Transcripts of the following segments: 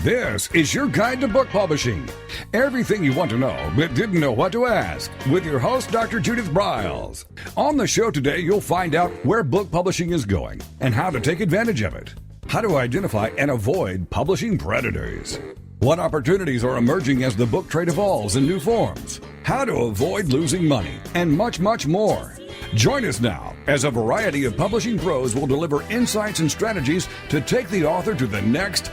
This is your guide to book publishing. Everything you want to know but didn't know what to ask with your host, Dr. Judith Briles. On the show today, you'll find out where book publishing is going and how to take advantage of it. How to identify and avoid publishing predators. What opportunities are emerging as the book trade evolves in new forms. How to avoid losing money and much, much more. Join us now as a variety of publishing pros will deliver insights and strategies to take the author to the next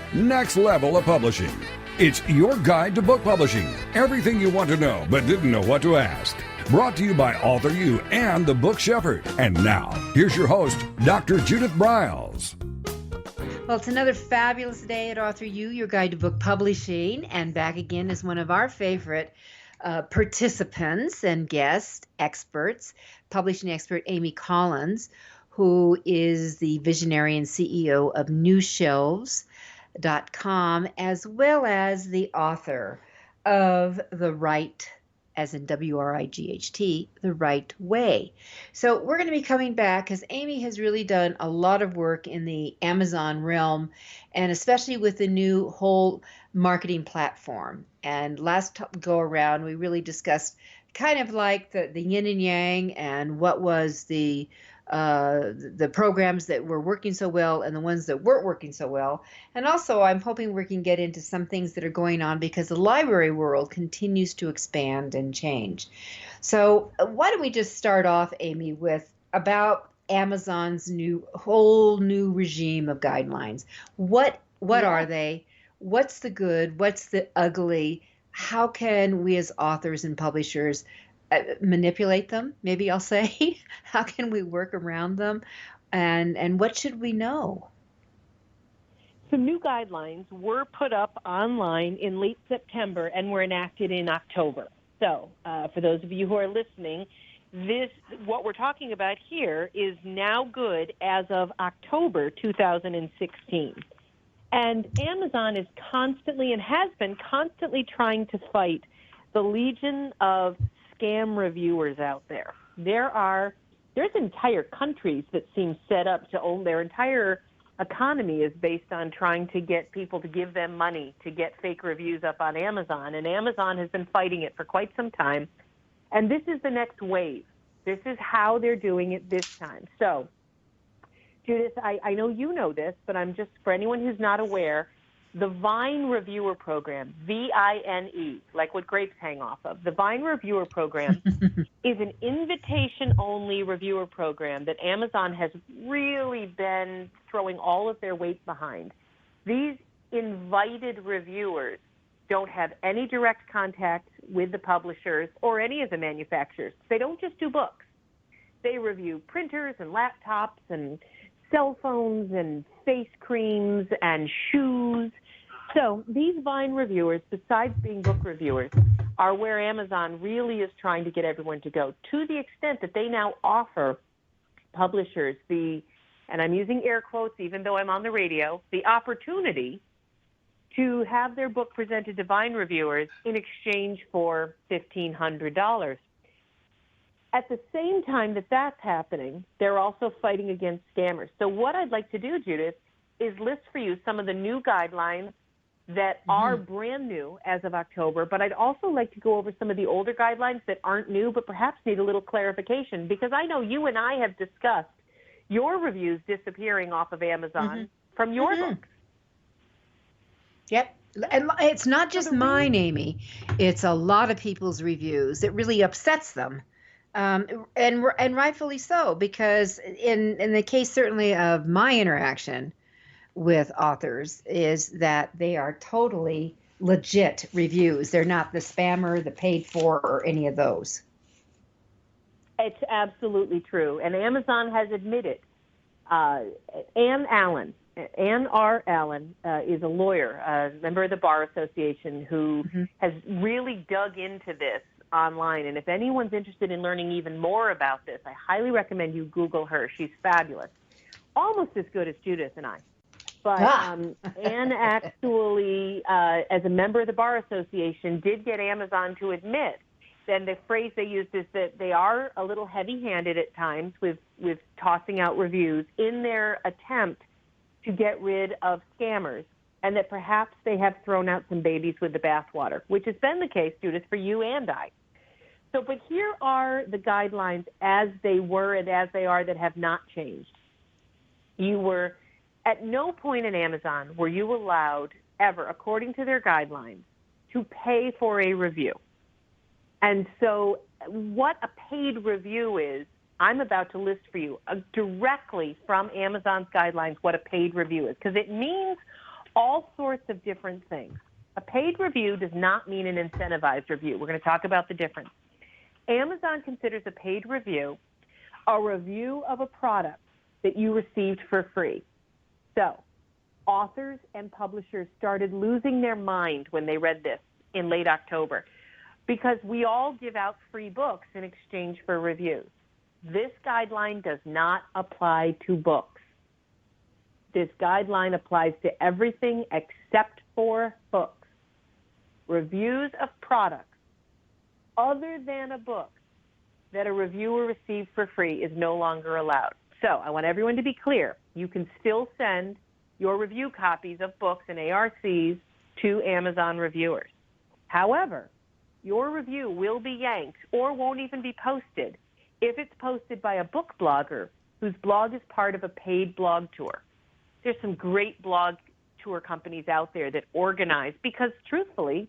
level of publishing. It's your guide to book publishing. Everything you want to know but didn't know what to ask. Brought to you by Author U and the Book Shepherd. And now, here's your host, Dr. Judith Briles. Well, it's another fabulous day at Author U, your guide to book publishing, and back again is one of our favorite participants and guest experts, publishing expert Amy Collins, who is the visionary and CEO of newshelves.com, as well as the author of The Right, as in W-R-I-G-H-T, The Right Way. So we're going to be coming back because Amy has really done a lot of work in the Amazon realm, and especially with the new whole marketing platform. And last go around, we really discussed kind of like the yin and yang and what was the programs that were working so well and the ones that weren't working so well. And also, I'm hoping we can get into some things that are going on because the library world continues to expand and change. So why don't we just start off, Amy, with about Amazon's whole new regime of guidelines. What are they? What's the good? What's the ugly? How can we as authors and publishers manipulate them? Maybe I'll say, how can we work around them? And what should we know? Some new guidelines were put up online in late September and were enacted in October. So for those of you who are listening, what we're talking about here is now good as of October 2016. And Amazon is constantly and has been constantly trying to fight the legion of scam reviewers out there. There's entire countries that seem set up to own their entire economy is based on trying to get people to give them money to get fake reviews up on Amazon. And Amazon has been fighting it for quite some time. And this is the next wave. This is how they're doing it this time. So, Judith, I know you know this, but I'm just, for anyone who's not aware, the Vine Reviewer Program, V-I-N-E, like what grapes hang off of. The Vine Reviewer Program is an invitation-only reviewer program that Amazon has really been throwing all of their weight behind. These invited reviewers don't have any direct contact with the publishers or any of the manufacturers. They don't just do books. They review printers and laptops and cell phones and face creams and shoes. So these Vine reviewers, besides being book reviewers, are where Amazon really is trying to get everyone to go, to the extent that they now offer publishers and I'm using air quotes even though I'm on the radio, the opportunity to have their book presented to Vine reviewers in exchange for $1,500. At the same time that that's happening, they're also fighting against scammers. So what I'd like to do, Judith, is list for you some of the new guidelines that are brand new as of October, but I'd also like to go over some of the older guidelines that aren't new but perhaps need a little clarification, because I know you and I have discussed your reviews disappearing off of Amazon from your books. Yep. And it's not just mine, Amy. It's a lot of people's reviews. It really upsets them. And rightfully so, because in the case certainly of my interaction with authors is that they are totally legit reviews. They're not the spammer, the paid for, or any of those. It's absolutely true. And Amazon has admitted, Ann R. Allen is a lawyer, a member of the Bar Association, who has really dug into this online. And if anyone's interested in learning even more about this, I highly recommend you Google her. She's fabulous. Almost as good as Judith and I. But Anne actually, as a member of the Bar Association, did get Amazon to admit, and the phrase they used is that they are a little heavy-handed at times with tossing out reviews in their attempt to get rid of scammers. and that perhaps they have thrown out some babies with the bathwater, which has been the case, Judith, for you and I. So, but here are the guidelines as they were and as they are that have not changed. You were, at no point in Amazon were you allowed ever, according to their guidelines, to pay for a review. And so what a paid review is, I'm about to list for you directly from Amazon's guidelines what a paid review is, because it means all sorts of different things. A paid review does not mean an incentivized review. We're going to talk about the difference. Amazon considers a paid review a review of a product that you received for free. So authors and publishers started losing their mind when they read this in late October, because we all give out free books in exchange for reviews. This guideline does not apply to books. This guideline applies to everything except for books. Reviews of products other than a book that a reviewer received for free is no longer allowed. So I want everyone to be clear. You can still send your review copies of books and ARCs to Amazon reviewers. However, your review will be yanked or won't even be posted if it's posted by a book blogger whose blog is part of a paid blog tour. There's some great blog tour companies out there that organize, because truthfully,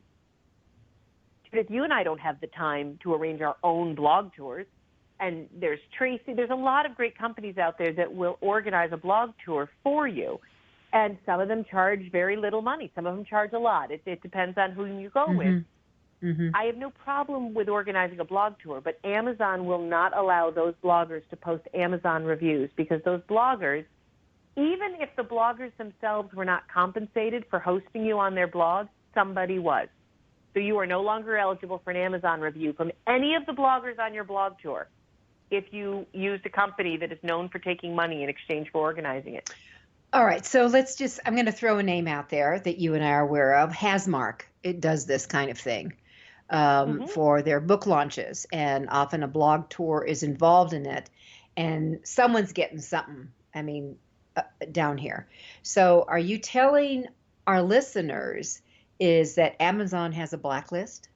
if you and I don't have the time to arrange our own blog tours, and there's Tracy, there's a lot of great companies out there that will organize a blog tour for you. And some of them charge very little money. Some of them charge a lot. It depends on who you go with. Mm-hmm. I have no problem with organizing a blog tour, but Amazon will not allow those bloggers to post Amazon reviews, because those bloggers, even if the bloggers themselves were not compensated for hosting you on their blog, somebody was. So you are no longer eligible for an Amazon review from any of the bloggers on your blog tour if you used a company that is known for taking money in exchange for organizing it. All right, so I'm going to throw a name out there that you and I are aware of. Hasmark, it does this kind of thing for their book launches, and often a blog tour is involved in it, and someone's getting something, down here. So are you telling our listeners is that Amazon has a blacklist?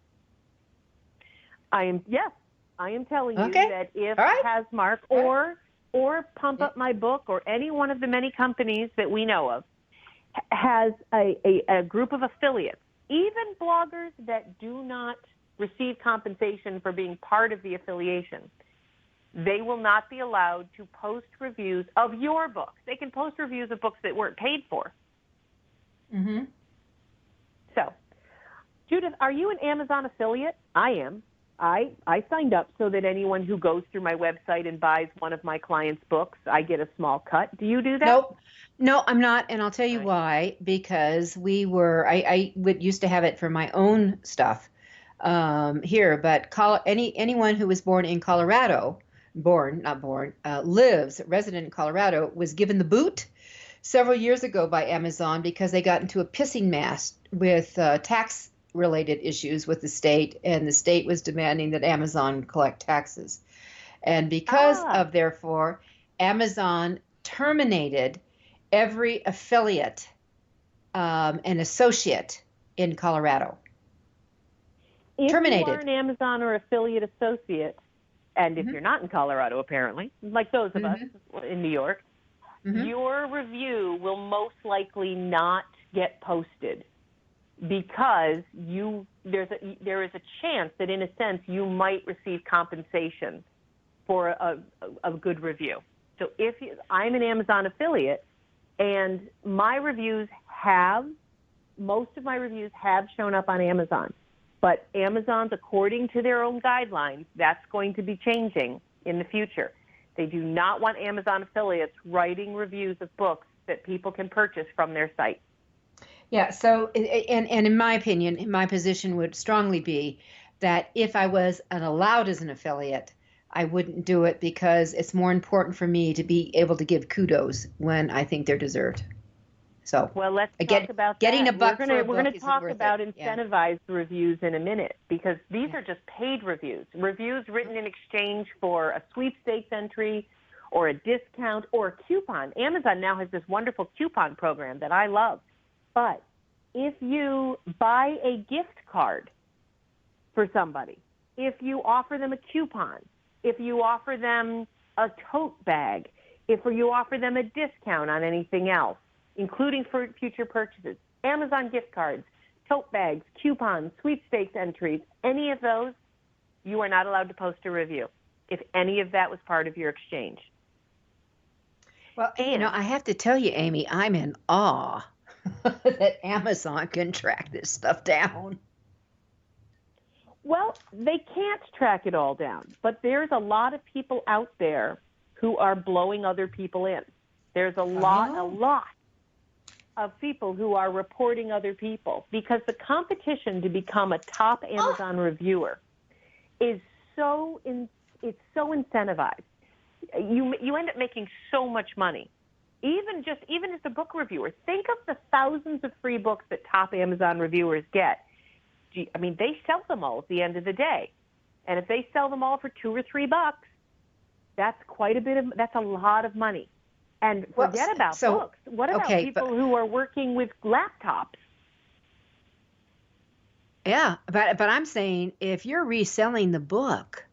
I am telling you that if Hasmark or Pump Up My Book or any one of the many companies that we know of has a group of affiliates, even bloggers that do not receive compensation for being part of the affiliation, they will not be allowed to post reviews of your books. They can post reviews of books that weren't paid for. Mm-hmm. So, Judith, are you an Amazon affiliate? I am. I signed up so that anyone who goes through my website and buys one of my clients' books, I get a small cut. Do you do that? Nope. No, I'm not, and I'll tell you why. Because I used to have it for my own stuff here, but anyone who was born in Colorado, lives, resident in Colorado, was given the boot several years ago by Amazon because they got into a pissing match with tax-related issues with the state, and the state was demanding that Amazon collect taxes. And because of, therefore, Amazon terminated every affiliate and associate in Colorado. Terminated. If you are an Amazon or affiliate associate, and if you're not in Colorado, apparently, like those of us in New York, your review will most likely not get posted, because there is a chance that, in a sense, you might receive compensation for a good review. So I'm an Amazon affiliate, and most of my reviews have shown up on Amazon. But Amazon's, according to their own guidelines, that's going to be changing in the future. They do not want Amazon affiliates writing reviews of books that people can purchase from their site. Yeah, so, and in my opinion, my position would strongly be that if I was allowed as an affiliate, I wouldn't do it, because it's more important for me to be able to give kudos when I think they're deserved. So, well, let's talk about getting that. a buck We're going to talk about incentivized reviews in a minute, because these are just paid reviews written in exchange for a sweepstakes entry or a discount or a coupon. Amazon now has this wonderful coupon program that I love. But if you buy a gift card for somebody, if you offer them a coupon, if you offer them a tote bag, if you offer them a discount on anything else, including for future purchases, Amazon gift cards, tote bags, coupons, sweepstakes entries, any of those, you are not allowed to post a review if any of that was part of your exchange. Well, I have to tell you, Amy, I'm in awe that Amazon can track this stuff down. Well, they can't track it all down, but there's a lot of people out there who are blowing other people in. There's a lot of people who are reporting other people, because the competition to become a top Amazon reviewer is it's so incentivized. You end up making so much money. Even as a book reviewer, think of the thousands of free books that top Amazon reviewers get. I mean, they sell them all at the end of the day. And if they sell them all for $2 or $3, that's that's a lot of money. And forget about books. What about people who are working with laptops? Yeah, but I'm saying, if you're reselling the book,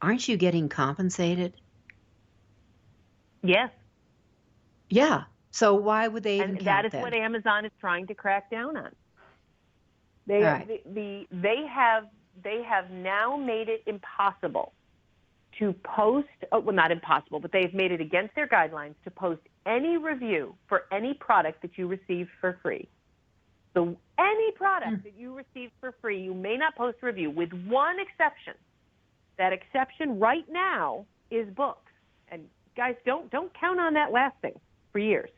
aren't you getting compensated? Yes. Yeah. So why would they even count that? And that is then? what Amazon is trying to crack down on. They have now made it impossible to post. Well, not impossible, but they've made it against their guidelines to post any review for any product that you receive for free. So any product that you receive for free, you may not post a review, with one exception. That exception right now is books. And guys, don't count on that lasting for years.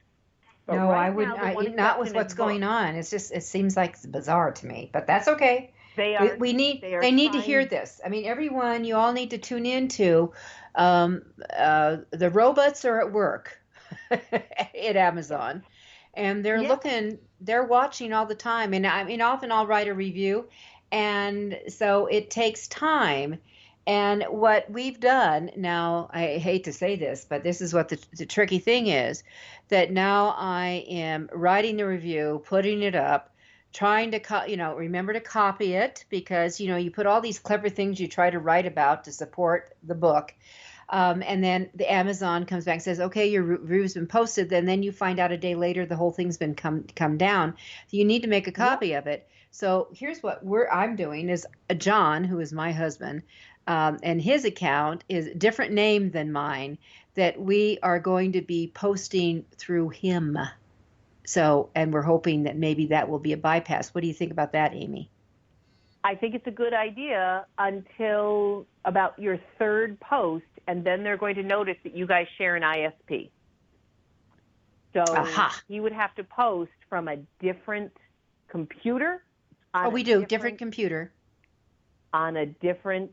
But no, right I wouldn't. Not with what's going on. It seems like it's bizarre to me, but that's okay. They need to hear this. I mean, everyone, you all need to tune into the robots are at work at Amazon, and they're watching all the time. And I mean, often I'll write a review, and so it takes time. And what we've done now, I hate to say this, but this is what the tricky thing is, that now I am writing the review, putting it up, trying to, remember to copy it, because, you put all these clever things you try to write about to support the book. And then the Amazon comes back and says, okay, your review's been posted. Then you find out a day later the whole thing's been come down. So you need to make a copy of it. So here's what I'm doing is John, who is my husband, and his account is a different name than mine, that we are going to be posting through him. So, and we're hoping that maybe that will be a bypass. What do you think about that, Amy? I think it's a good idea until about your third post, and then they're going to notice that you guys share an ISP. So he would have to post from a different computer. We do, different computer. On a different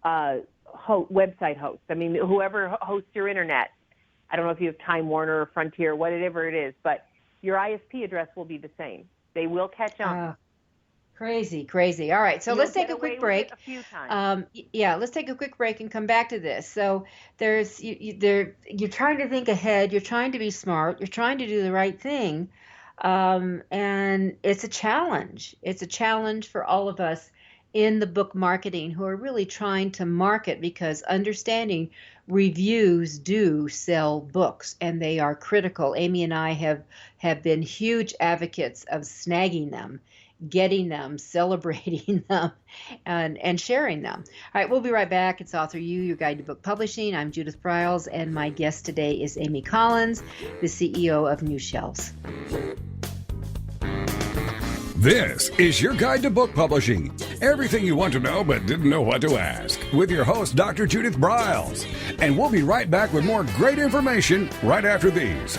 website host. I mean, whoever hosts your internet. I don't know if you have Time Warner or Frontier, whatever it is, but your ISP address will be the same. They will catch on. Crazy. All right, so let's take a quick break. A few times. Let's take a quick break and come back to this. So you're trying to think ahead. You're trying to be smart. You're trying to do the right thing, and it's a challenge. It's a challenge for all of us in the book marketing who are really trying to market, because understanding reviews do sell books, and they are critical. Amy and I have been huge advocates of snagging them, getting them, celebrating them, and sharing them. All right, we'll be right back. It's Author U, your guide to book publishing. I'm Judith Briles, and my guest today is Amy Collins, the CEO of New Shelves. This is your guide to book publishing. Everything you want to know but didn't know what to ask, with your host, Dr. Judith Briles. And we'll be right back with more great information right after these.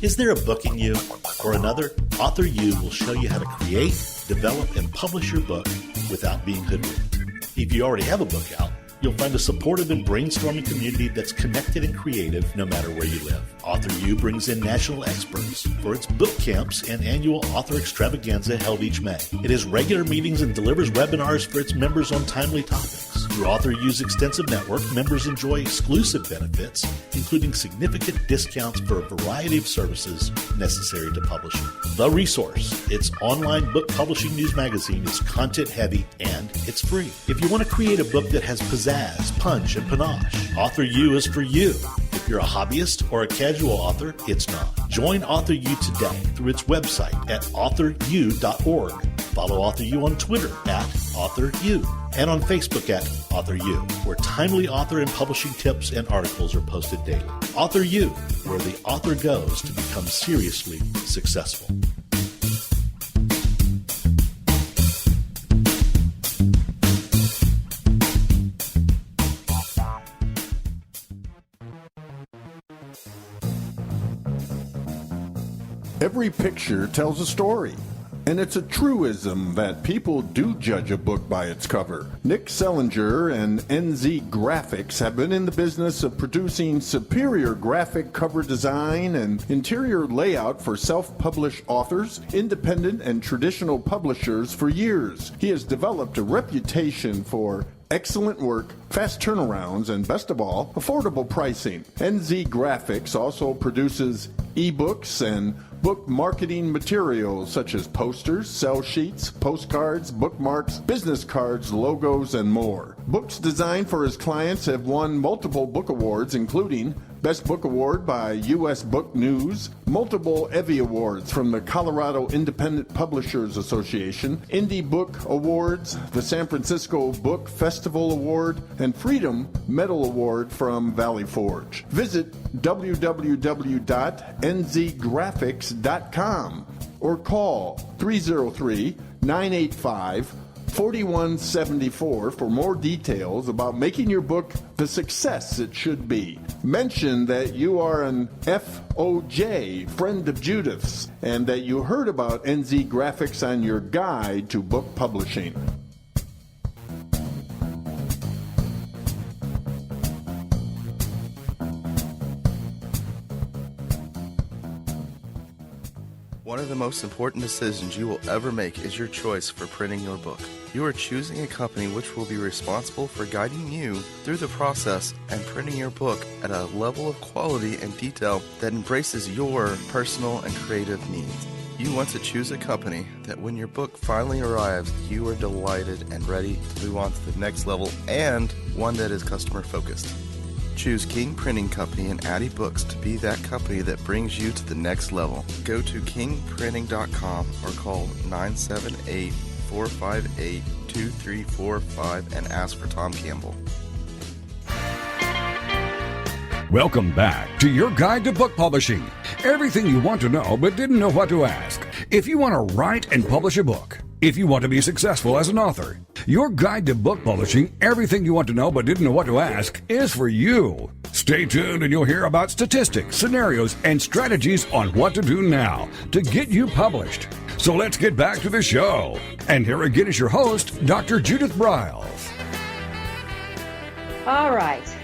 Is there a book in you or another? Author U will show you how to create, develop, and publish your book without being hoodwinked. If you already have a book out, you'll find a supportive and brainstorming community that's connected and creative no matter where you live. Author U brings in national experts for its book camps and annual author extravaganza held each May. It has regular meetings and delivers webinars for its members on timely topics. Through Author U's extensive network, members enjoy exclusive benefits, including significant discounts for a variety of services necessary to publishing. The Resource, its online book publishing news magazine, is content-heavy and it's free. If you want to create a book that has pizzazz, punch, and panache, Author U is for you. If you're a hobbyist or a casual author, it's not. Join Author U today through its website at authoru.org. Follow Author U on Twitter at AuthorU and on Facebook at Author U, where timely author and publishing tips and articles are posted daily. Author U, where the author goes to become seriously successful. Every picture tells a story, and it's a truism that people do judge a book by its cover. Nick Sellinger and NZ Graphics have been in the business of producing superior graphic cover design and interior layout for self-published authors, independent and traditional publishers for years. He has developed a reputation for excellent work, fast turnarounds, and best of all, affordable pricing. NZ Graphics also produces ebooks and book marketing materials such as posters, sell sheets, postcards, bookmarks, business cards, logos, and more. Books designed for his clients have won multiple book awards, including Best Book Award by U.S. Book News, multiple Evie Awards from the Colorado Independent Publishers Association, Indie Book Awards, the San Francisco Book Festival Award, and Freedom Medal Award from Valley Forge. Visit www.nzgraphics.com or call 303-985-4174 for more details about making your book the success it should be. Mention that you are an FOJ, friend of Judith's, and that you heard about NZ Graphics on your guide to book publishing. One of the most important decisions you will ever make is your choice for printing your book. You are choosing a company which will be responsible for guiding you through the process and printing your book at a level of quality and detail that embraces your personal and creative needs. You want to choose a company that when your book finally arrives, you are delighted and ready to move on to the next level, and one that is customer focused. Choose King Printing Company and Addy Books to be that company that brings you to the next level. Go to kingprinting.com or call 978-458-2345 and ask for Tom Campbell. Welcome back to your guide to book publishing. Everything you want to know but didn't know what to ask. If you want to write and publish a book, if you want to be successful as an author, your guide to book publishing, everything you want to know but didn't know what to ask, is for you. Stay tuned and you'll hear about statistics, scenarios, and strategies on what to do now to get you published. So let's get back to the show. And here again is your host, Dr. Judith Briles. All right.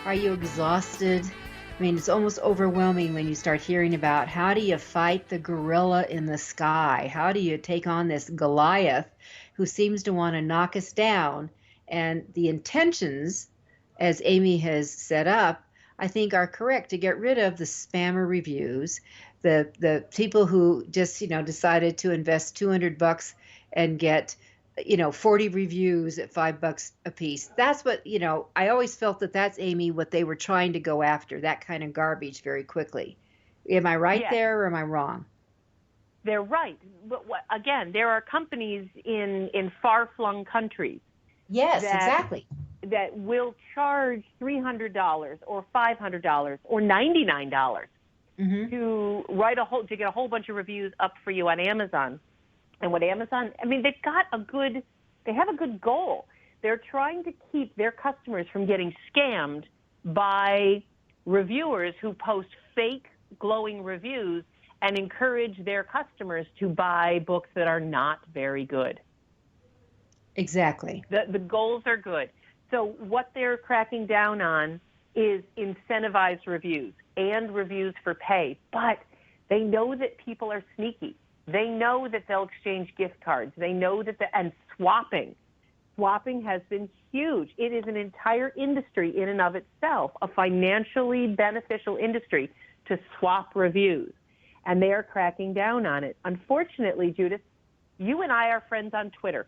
Are you exhausted? I mean, it's almost overwhelming when you start hearing about how do you fight the gorilla in the sky? How do you take on this Goliath who seems to want to knock us down? And the intentions, as Amy has set up, I think are correct, to get rid of the spammer reviews, the people who just, decided to invest $200 and get 40 reviews at $5 a piece. That's what, I always felt that's, Amy, what they were trying to go after, that kind of garbage very quickly. Am I right there or am I wrong? They're right. But again, there are companies in far-flung countries. Yes, exactly. That will charge $300 or $500 or $99 to get a whole bunch of reviews up for you on Amazon. And what Amazon, they have a good goal. They're trying to keep their customers from getting scammed by reviewers who post fake glowing reviews and encourage their customers to buy books that are not very good. Exactly. The goals are good. So what they're cracking down on is incentivized reviews and reviews for pay. But they know that people are sneaky. They know that they'll exchange gift cards. They know that and swapping swapping has been huge. It is an entire industry in and of itself, a financially beneficial industry to swap reviews, and they are cracking down on it. Unfortunately, Judith, you and I are friends on Twitter.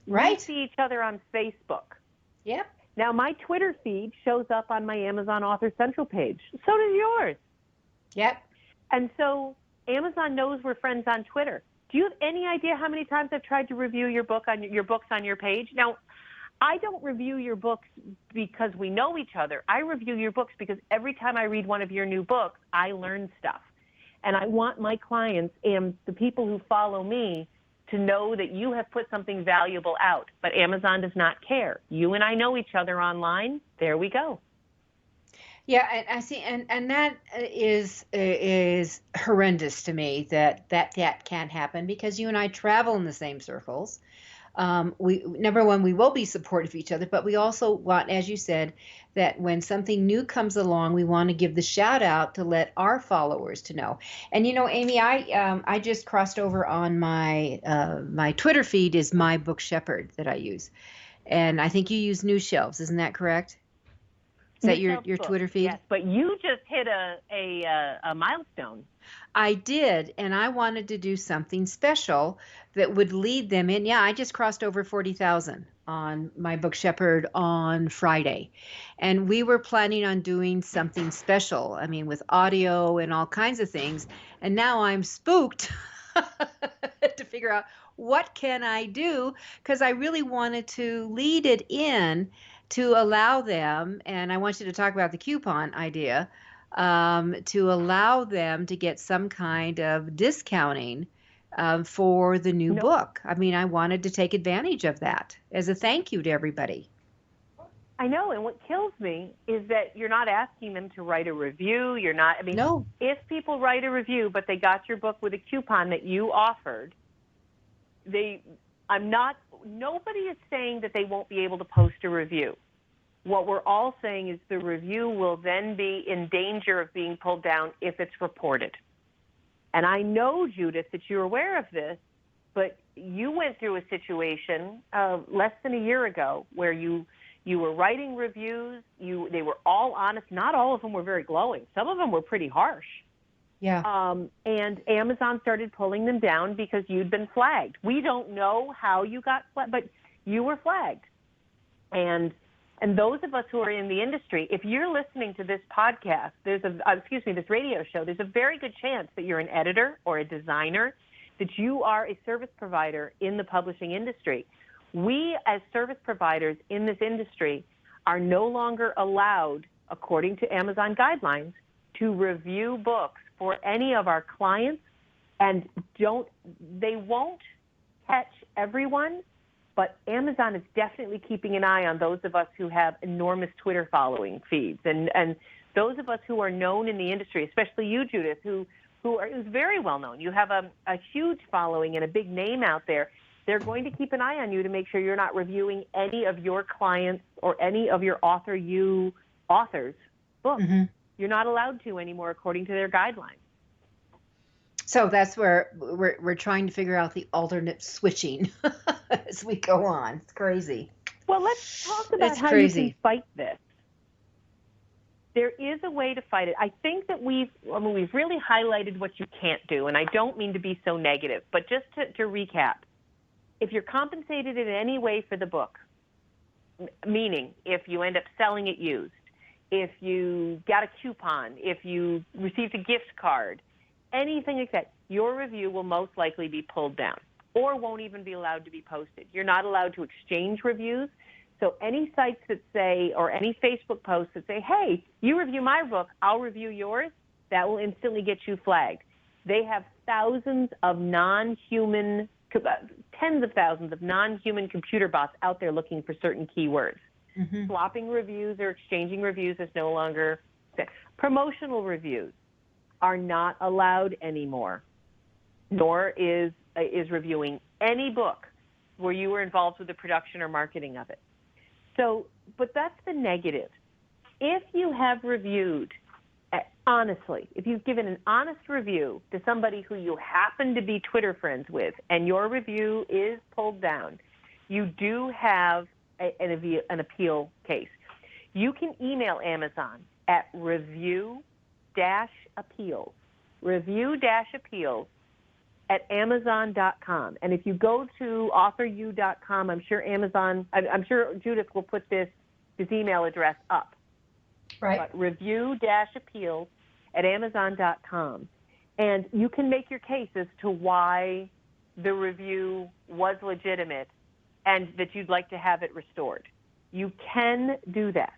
Right. We see each other on Facebook. Yep. Now, my Twitter feed shows up on my Amazon Author Central page. So does yours. Yep. And so Amazon knows we're friends on Twitter. Do you have any idea how many times I've tried to review your books on your page? Now, I don't review your books because we know each other. I review your books because every time I read one of your new books, I learn stuff. And I want my clients and the people who follow me to know that you have put something valuable out. But Amazon does not care. You and I know each other online. There we go. Yeah, and I see, and that is horrendous to me that can't happen, because you and I travel in the same circles. We, number one, we will be supportive of each other, but we also want, as you said, that when something new comes along, we want to give the shout out to let our followers to know. And you know, Amy, I just crossed over on my Twitter feed is My Book Shepherd that I use, and I think you use New Shelves, isn't that correct? Is that your Twitter feed? Yes, but you just hit a milestone. I did, and I wanted to do something special that would lead them in. Yeah, I just crossed over 40,000 on My Book Shepherd on Friday, and we were planning on doing something special. I mean, with audio and all kinds of things, and now I'm spooked to figure out what can I do, because I really wanted to lead it in to allow them, and I want you to talk about the coupon idea, to allow them to get some kind of discounting for the new book. I mean, I wanted to take advantage of that as a thank you to everybody. I know, and what kills me is that you're not asking them to write a review. You're not, I mean, No. If people write a review, but they got your book with a coupon that you offered, nobody is saying that they won't be able to post a review. What we're all saying is the review will then be in danger of being pulled down if it's reported. And I know, Judith, that you're aware of this, but you went through a situation less than a year ago where you were writing reviews. They were all honest. Not all of them were very glowing. Some of them were pretty harsh. Yeah. And Amazon started pulling them down because you'd been flagged. We don't know how you got flagged, but you were flagged. And those of us who are in the industry, if you're listening to this podcast, this radio show, there's a very good chance that you're an editor or a designer, that you are a service provider in the publishing industry. We, as service providers in this industry, are no longer allowed, according to Amazon guidelines, to review books for any of our clients, and they won't catch everyone, but Amazon is definitely keeping an eye on those of us who have enormous Twitter following feeds, and those of us who are known in the industry, especially you, Judith, who's very well known. You have a huge following and a big name out there. They're going to keep an eye on you to make sure you're not reviewing any of your clients or any of your authors' books. Mm-hmm. You're not allowed to anymore according to their guidelines. So that's where we're trying to figure out the alternate switching as we go on. It's crazy. Well, let's talk about how you can fight this. There is a way to fight it. I think that we've really highlighted what you can't do, and I don't mean to be so negative, but just to recap, if you're compensated in any way for the book, meaning if you end up selling it used, if you got a coupon, if you received a gift card, anything like that, your review will most likely be pulled down or won't even be allowed to be posted. You're not allowed to exchange reviews. So any sites that say, or any Facebook posts that say, hey, you review my book, I'll review yours, that will instantly get you flagged. They have thousands of tens of thousands of non-human computer bots out there looking for certain keywords. Mm-hmm. Swapping reviews or exchanging reviews is no longer. Promotional reviews are not allowed anymore, nor is reviewing any book where you were involved with the production or marketing of it. So, but that's the negative. If you have reviewed, honestly, if you've given an honest review to somebody who you happen to be Twitter friends with and your review is pulled down, you do have an appeal case. You can email Amazon at review-appeals at Amazon.com. And if you go to authoryou.com, I'm sure Judith will put this email address up. Right. But review-appeals at Amazon.com. And you can make your case as to why the review was legitimate and that you'd like to have it restored. You can do that.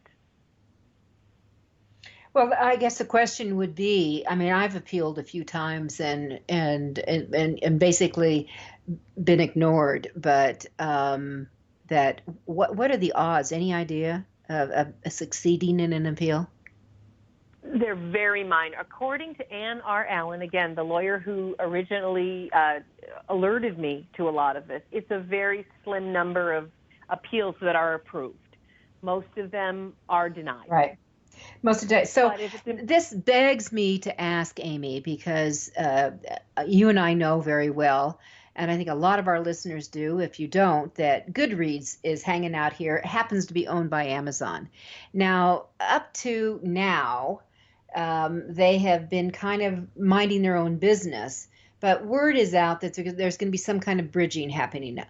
Well, I guess the question would be, I mean, I've appealed a few times and basically been ignored, but that what are the odds? Any idea of succeeding in an appeal? They're very minor. According to Ann R. Allen, again, the lawyer who originally alerted me to a lot of this, it's a very slim number of appeals that are approved. Most of them are denied. Right. Most of the time. So this begs me to ask Amy, because you and I know very well, and I think a lot of our listeners do, if you don't, that Goodreads is hanging out here. It happens to be owned by Amazon. Now, up to now, they have been kind of minding their own business, but word is out that there's going to be some kind of bridging happening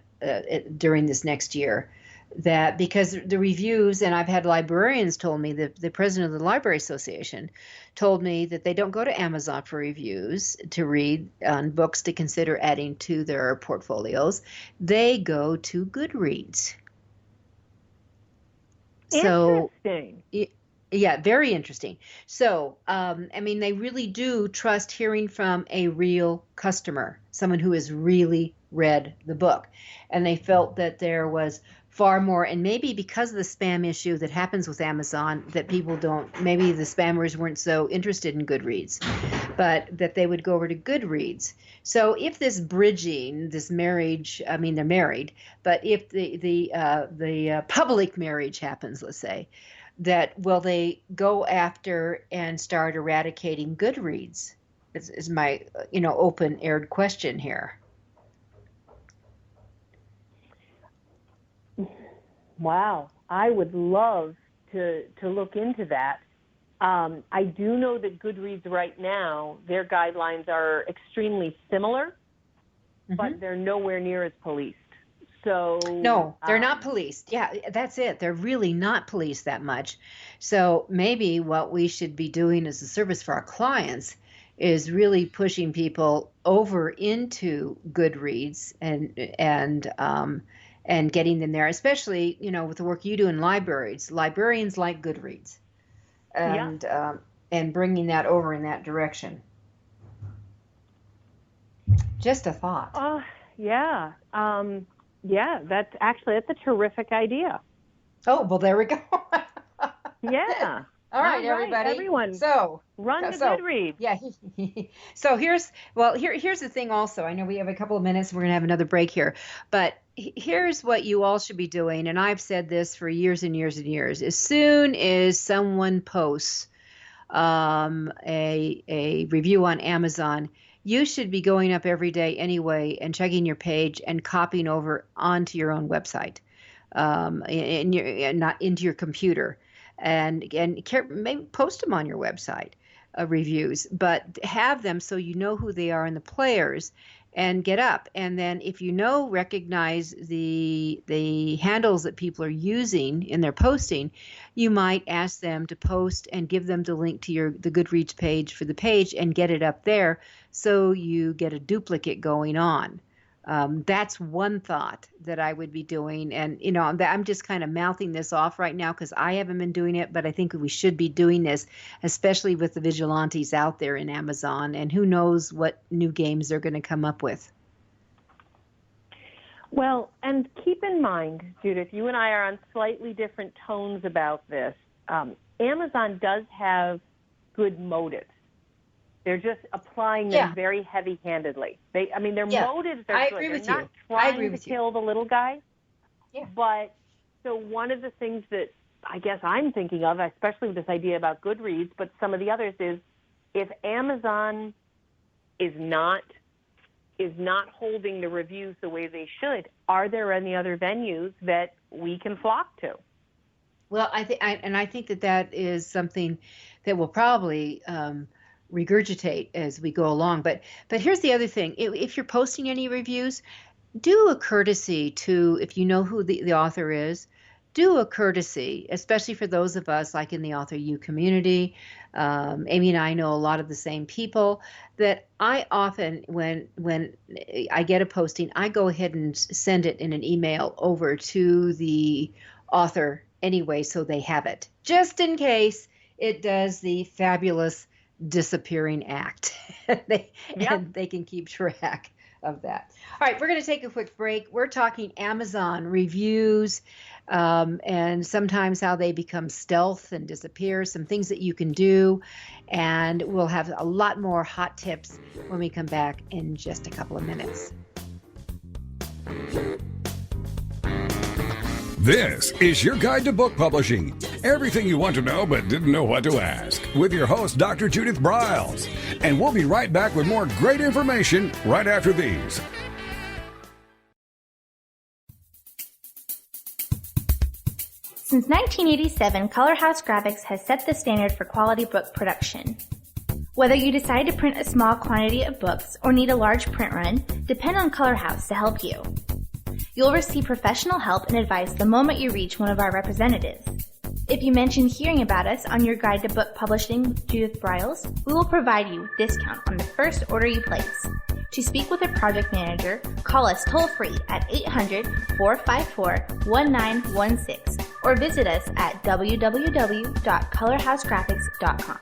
during this next year. That because the reviews, and I've had librarians told me, that the president of the Library Association told me that they don't go to Amazon for reviews to read on books to consider adding to their portfolios. They go to Goodreads. Interesting. So, yeah, very interesting. So, I mean, they really do trust hearing from a real customer, someone who has really read the book. And they felt that there was far more, and maybe because of the spam issue that happens with Amazon, that people maybe the spammers weren't so interested in Goodreads, but that they would go over to Goodreads. So if this bridging, this marriage, I mean, they're married, but if the public marriage happens, let's say, that will they go after and start eradicating Goodreads? Is my open-aired question here. Wow, I would love to look into that. I do know that Goodreads right now, their guidelines are extremely similar, but they're nowhere near as policed. So no, they're not policed. Yeah, that's it. They're really not policed that much. So maybe what we should be doing as a service for our clients is really pushing people over into Goodreads and getting them there, especially, with the work you do in libraries. Librarians like Goodreads, and bringing that over in that direction. Just a thought. Yeah. That's a terrific idea. Oh, well, there we go. Yeah. All right, everybody. Everyone. So run to Goodreads. Yeah. So here's the thing also. I know we have a couple of minutes. We're going to have another break here. But here's what you all should be doing. And I've said this for years and years and years. As soon as someone posts a review on Amazon, you should be going up every day anyway and checking your page and copying over onto your own website, not into your computer. And maybe post them on your website, reviews, but have them so you know who they are and the players, and get up. And then if recognize the handles that people are using in their posting, you might ask them to post and give them the link to the Goodreads page for the page and get it up there so you get a duplicate going on. That's one thought that I would be doing. And, I'm just kind of mouthing this off right now because I haven't been doing it, but I think we should be doing this, especially with the vigilantes out there in Amazon, and who knows what new games they're going to come up with. Well, and keep in mind, Judith, you and I are on slightly different tones about this. Amazon does have good motives. They're just applying them very heavy-handedly. Their motives are good. They're not trying to kill the little guy. Yeah. But so one of the things that I guess I'm thinking of, especially with this idea about Goodreads, but some of the others, is if Amazon is not is not holding the reviews the way they should, are there any other venues that we can flock to? Well, I think that is something that will probably regurgitate as we go along. But here's the other thing: if you're posting any reviews, do a courtesy to, if you know who the author is, do a courtesy, especially for those of us like in the Author U community. Amy and I know a lot of the same people, that I often, when I get a posting, I go ahead and send it in an email over to the author anyway, so they have it, just in case it does the fabulous disappearing act. And they can keep track of that. All right, we're going to take a quick break. We're talking Amazon reviews, and sometimes how they become stealth and disappear, some things that you can do, and we'll have a lot more hot tips when we come back in just a couple of minutes. This is your guide to book publishing. Everything you want to know but didn't know what to ask, with your host, Dr. Judith Briles. And we'll be right back with more great information right after these. Since 1987, Color House Graphics has set the standard for quality book production. Whether you decide to print a small quantity of books or need a large print run, depend on Color House to help you. You'll receive professional help and advice the moment you reach one of our representatives. If you mention hearing about us on your guide to book publishing with Judith Briles, we will provide you a discount on the first order you place. To speak with a project manager, call us toll-free at 800-454-1916 or visit us at www.colorhousegraphics.com.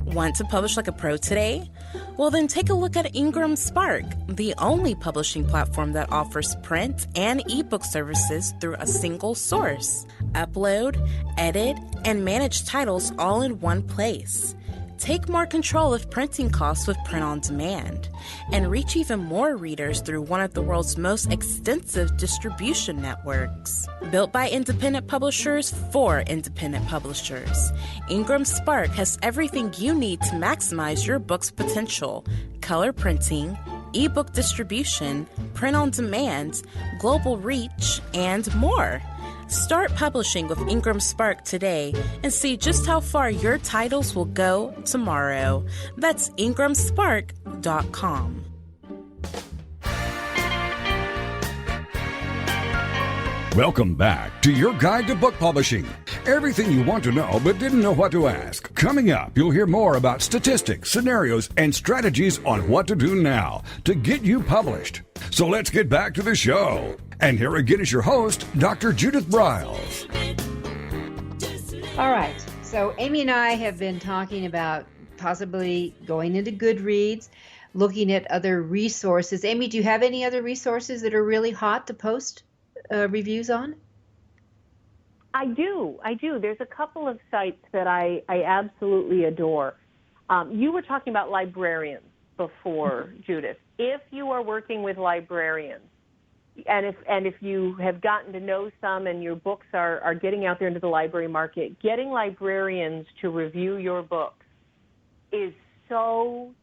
Want to publish like a pro today? Well, then take a look at Ingram Spark, the only publishing platform that offers print and ebook services through a single source. Upload, edit, and manage titles all in one place. Take more control of printing costs with print on demand, and reach even more readers through one of the world's most extensive distribution networks. Built by independent publishers for independent publishers, Ingram Spark has everything you need to maximize your book's potential: color printing, ebook distribution, print on demand, global reach, and more. Start publishing with Ingram Spark today and see just how far your titles will go tomorrow. That's ingramspark.com. Welcome back to your guide to book publishing. Everything you want to know but didn't know what to ask. Coming up, you'll hear more about statistics, scenarios, and strategies on what to do now to get you published. So let's get back to the show. And here again is your host, Dr. Judith Briles. All right, so Amy and I have been talking about possibly going into Goodreads, looking at other resources. Amy, do you have any other resources that are really hot to post reviews on? I do. There's a couple of sites that I absolutely adore. You were talking about librarians before, Judith. If you are working with librarians, and if you have gotten to know some and your books are getting out there into the library market, getting librarians to review your books is so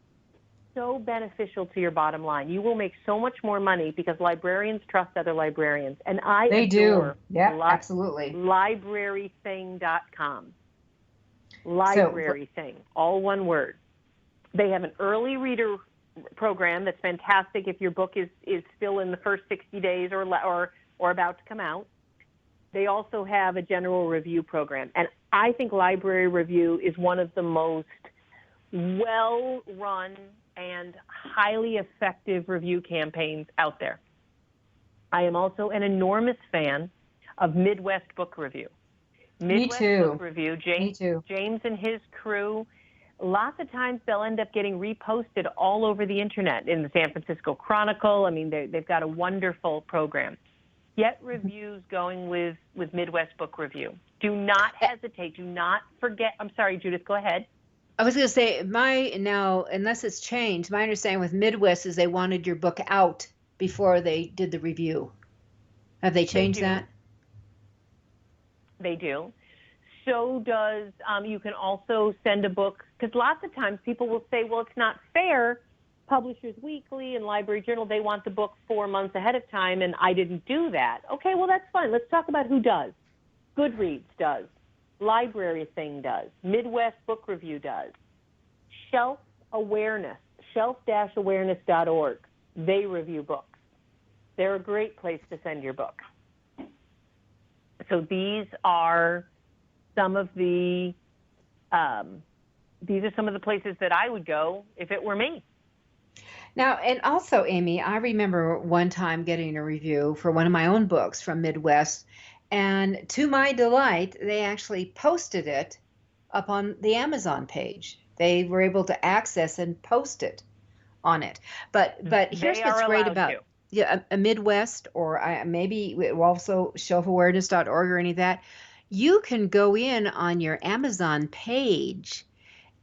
beneficial to your bottom line. You will make so much more money because librarians trust other librarians. And they do. Yeah, absolutely. Librarything.com. Librarything, all one word. They have an early reader program that's fantastic if your book is still in the first 60 days or about to come out. They also have a general review program. And I think Library Review is one of the most well-run and highly effective review campaigns out there. I am also an enormous fan of Midwest Book Review. Midwest Book Review, James and his crew, lots of times they'll end up getting reposted all over the internet, in the San Francisco Chronicle. I mean, they've got a wonderful program. Get reviews going with Midwest Book Review. Do not hesitate. Do not forget. I'm sorry, Judith, go ahead. I was going to say, unless it's changed, my understanding with Midwest is they wanted your book out before they did the review. Have they changed that? They do. So does, you can also send a book, because lots of times people will say, well, it's not fair. Publishers Weekly and Library Journal, they want the book 4 months ahead of time, and I didn't do that. Okay, well, that's fine. Let's talk about who does. Goodreads does. Library Thing does. Midwest Book Review does. Shelf Awareness, shelf-awareness.org. They review books. They're a great place to send your book. So these are some of the places that I would go if it were me. Now, and also, Amy, I remember one time getting a review for one of my own books from Midwest, and to my delight, they actually posted it up on the Amazon page. They were able to access and post it on it. But here's what's great about a Midwest, or maybe also shelfawareness.org or any of that. You can go in on your Amazon page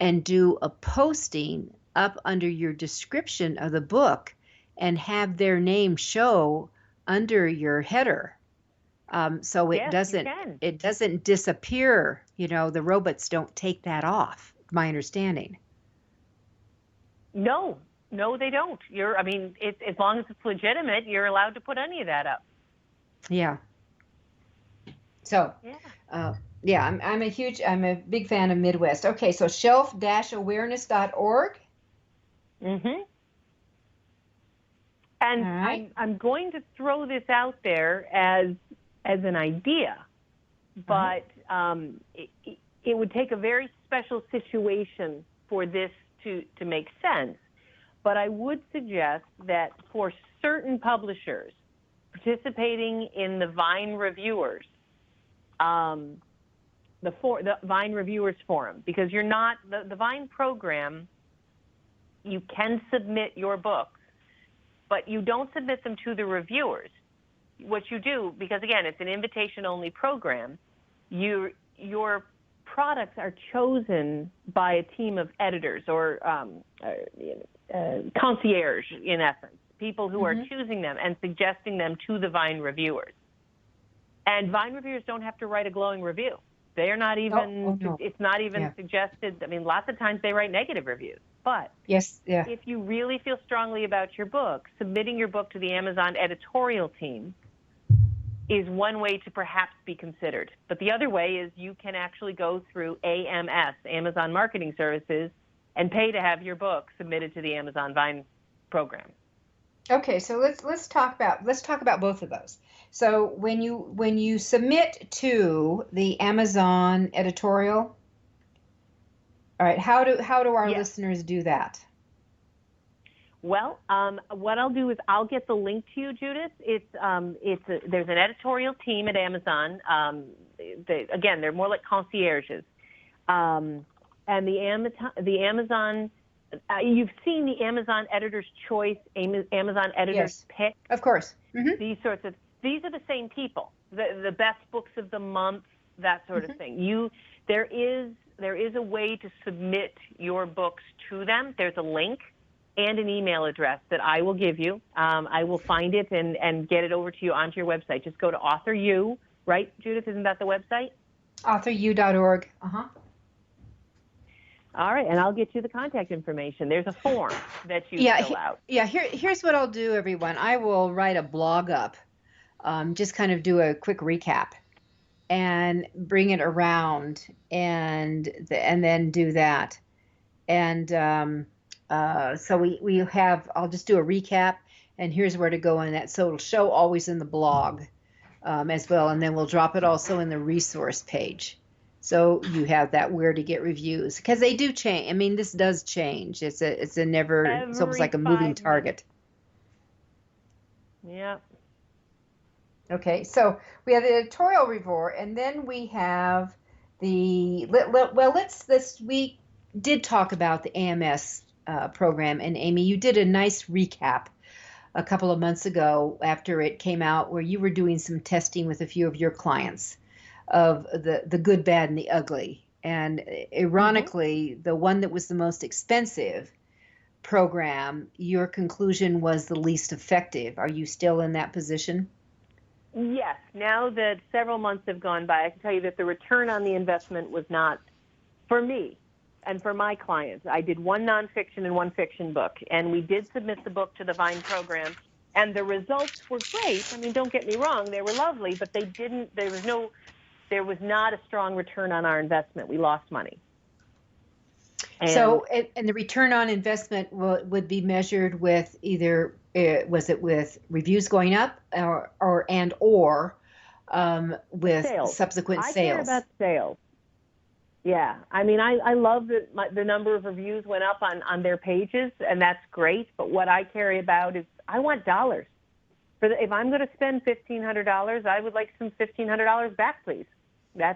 and do a posting up under your description of the book and have their name show under your header. So it doesn't disappear. The robots don't take that off, my understanding. No, they don't. As long as it's legitimate, you're allowed to put any of that up. Yeah. So, I'm a big fan of Midwest. Okay, so shelf-awareness.org. Mm-hmm. And right. I'm going to throw this out there as an idea, but it would take a very special situation for this to make sense. But I would suggest that for certain publishers participating in the Vine Reviewers, the Vine Reviewers Forum, because you're not the Vine program. You can submit your books, but you don't submit them to the reviewers. What you do, because again, it's an invitation-only program, your products are chosen by a team of editors or concierge, in essence, people who are choosing them and suggesting them to the Vine reviewers. And Vine reviewers don't have to write a glowing review. They're not even, it's not even suggested. Lots of times they write negative reviews. But if you really feel strongly about your book, submitting your book to the Amazon editorial team is one way to perhaps be considered. But the other way is you can actually go through AMS, Amazon Marketing Services, and pay to have your book submitted to the Amazon Vine program. Okay, so let's talk about both of those. So when you submit to the Amazon editorial, all right, how do our listeners do that? Well, what I'll do is I'll get the link to you, Judith. There's an editorial team at Amazon. They're more like concierges, and the Amazon. You've seen the Amazon Editor's Choice, Amazon Editor's Pick. Of course. Mm-hmm. These are the same people. The best books of the month, that sort of thing. There is a way to submit your books to them. There's a link and an email address that I will give you. I will find it and get it over to you onto your website. Just go to AuthorU, right, Judith? Isn't that the website? AuthorU.org. All right, and I'll get you the contact information. There's a form that you fill out. Here's what I'll do, everyone. I will write a blog up, just kind of do a quick recap and bring it around and then do that. And so we have, I'll just do a recap, and here's where to go in that. So it'll show always in the blog as well, and then we'll drop it also in the resource page. So you have that where to get reviews, because they do change. This does change. It's almost like a moving target. Yeah. Okay, so we have the editorial review, and then we have we did talk about the AMS program, and Amy, you did a nice recap a couple of months ago after it came out, where you were doing some testing with a few of your clients of the good, bad, and the ugly. And ironically, the one that was the most expensive program, your conclusion was the least effective. Are you still in that position? Yes. Now that several months have gone by, I can tell you that the return on the investment was not, for me and for my clients. I did one nonfiction and one fiction book, and we did submit the book to the Vine program, and the results were great. I mean, don't get me wrong, they were lovely, but there was not a strong return on our investment. We lost money. And the return on investment would be measured with either, was it with reviews going up or with sales. subsequent I sales? care about sales. Yeah. I mean, I love that the number of reviews went up on their pages, and that's great. But what I care about is I want dollars. If I'm going to spend $1,500, I would like some $1,500 back, please. This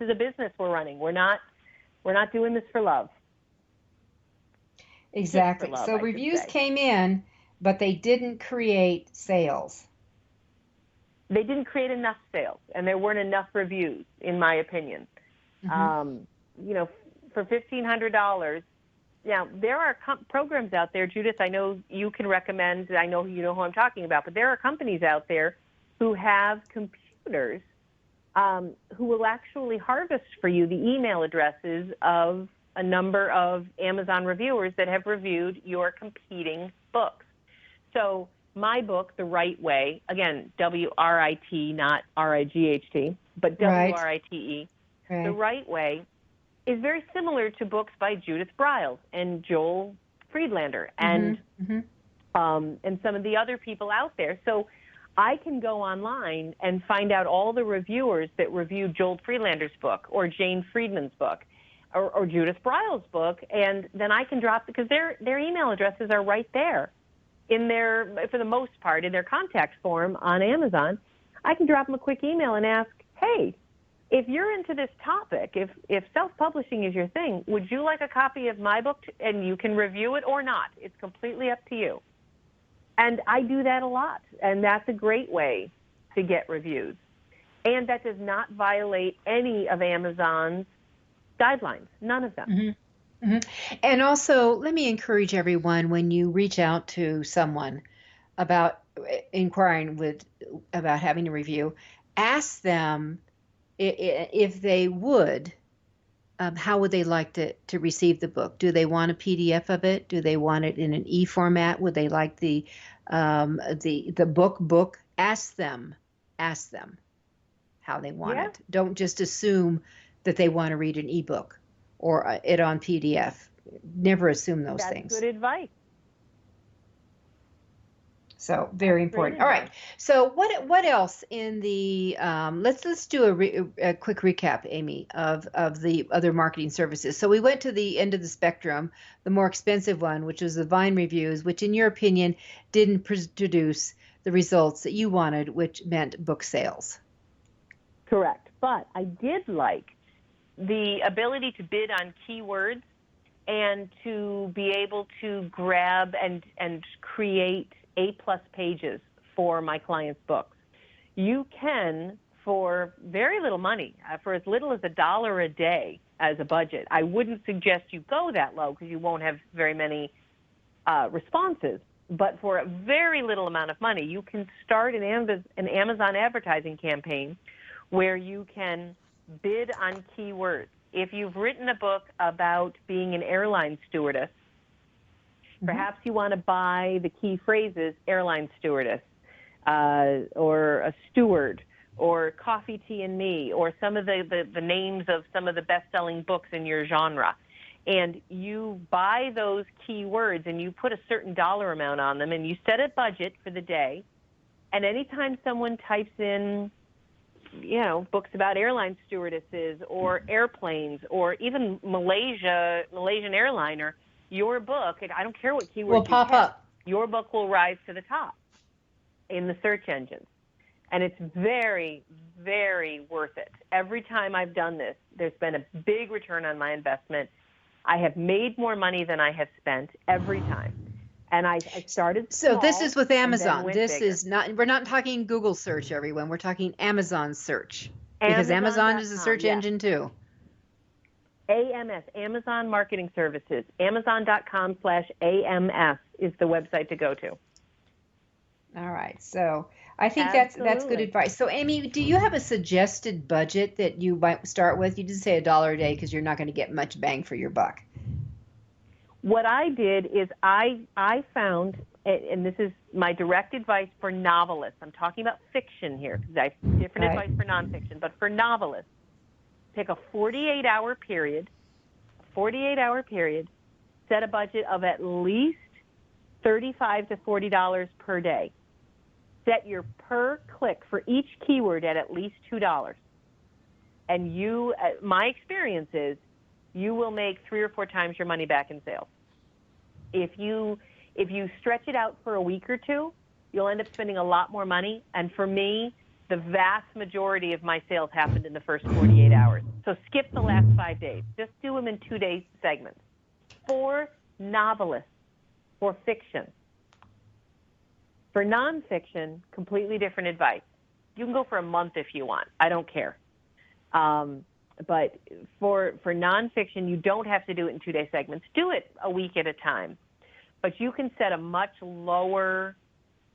is a business we're running. We're not doing this for love. Exactly. So reviews came in, but they didn't create sales. They didn't create enough sales, and there weren't enough reviews, in my opinion. Mm-hmm. For $1,500, now there are programs out there, Judith, I know you can recommend, I know you know who I'm talking about, but there are companies out there who have computers who will actually harvest for you the email addresses of a number of Amazon reviewers that have reviewed your competing books. So my book, The Right Way, again, W-R-I-T, not R-I-G-H-T, but W-R-I-T-E, right. The Right Way, is very similar to books by Judith Briles and Joel Friedlander and some of the other people out there. So I can go online and find out all the reviewers that reviewed Joel Friedlander's book or Jane Friedman's book or Judith Briles' book, and then I can drop, because their email addresses are right there in their, for the most part, in their contact form on Amazon. I can drop them a quick email and ask, hey, if you're into this topic, if self-publishing is your thing, would you like a copy of my book? And you can review it or not. It's completely up to you. And I do that a lot, and that's a great way to get reviews. And that does not violate any of Amazon's guidelines, none of them. Mm-hmm. Mm-hmm. And also, let me encourage everyone, when you reach out to someone about inquiring about having a review, ask them if they would, how would they like to receive the book? Do they want a PDF of it? Do they want it in an e-format? Would they like the book? Ask them how they want it. Don't just assume that they want to read an ebook or it on PDF. Never assume those things. That's good advice. So very important. All right. So what else in the let's do a quick recap, Amy, of the other marketing services. So we went to the end of the spectrum, the more expensive one, which was the Vine reviews, which in your opinion didn't produce the results that you wanted, which meant book sales. Correct. But I did like the ability to bid on keywords and to be able to grab and create A+ pages for my clients' books. You can, for very little money, for as little as $1 a day as a budget. I wouldn't suggest you go that low because you won't have very many responses. But for a very little amount of money, you can start an Amazon advertising campaign where you can bid on keywords. If you've written a book about being an airline stewardess, perhaps you want to buy the key phrases airline stewardess or a steward or coffee, tea, and me, or some of the names of some of the best-selling books in your genre. And you buy those keywords and you put a certain dollar amount on them and you set a budget for the day. And anytime someone types in, books about airline stewardesses or airplanes or even Malaysian airliner, your book, I don't care what keyword will pop up. Your book will rise to the top in the search engines. And it's very, very worth it. Every time I've done this, there's been a big return on my investment. I have made more money than I have spent every time. And I started small. So this is with Amazon. This bigger. is not, we're not talking Google search, everyone. We're talking Amazon search. Because Amazon is a search engine too. AMS, Amazon Marketing Services. Amazon.com/AMS is the website to go to. All right. So I think that's good Absolutely. advice. So, Amy, do you have a suggested budget that you might start with? You did say $1 a day because you're not going to get much bang for your buck. What I did is I found, and this is my direct advice for novelists. I'm talking about fiction here because I have different advice for nonfiction. But for novelists, pick a 48-hour period, set a budget of at least $35 to $40 per day. Set your per click for each keyword at least $2. And you, my experience is, you will make 3 or 4 times your money back in sales. If you stretch it out for a week or two, you'll end up spending a lot more money. And for me, the vast majority of my sales happened in the first 48 hours. So skip the last 5 days. Just do them in 2-day segments. For novelists, for fiction. For nonfiction, completely different advice. You can go for a month if you want. I don't care. But for nonfiction, you don't have to do it in 2-day segments. Do it a week at a time. But you can set a much lower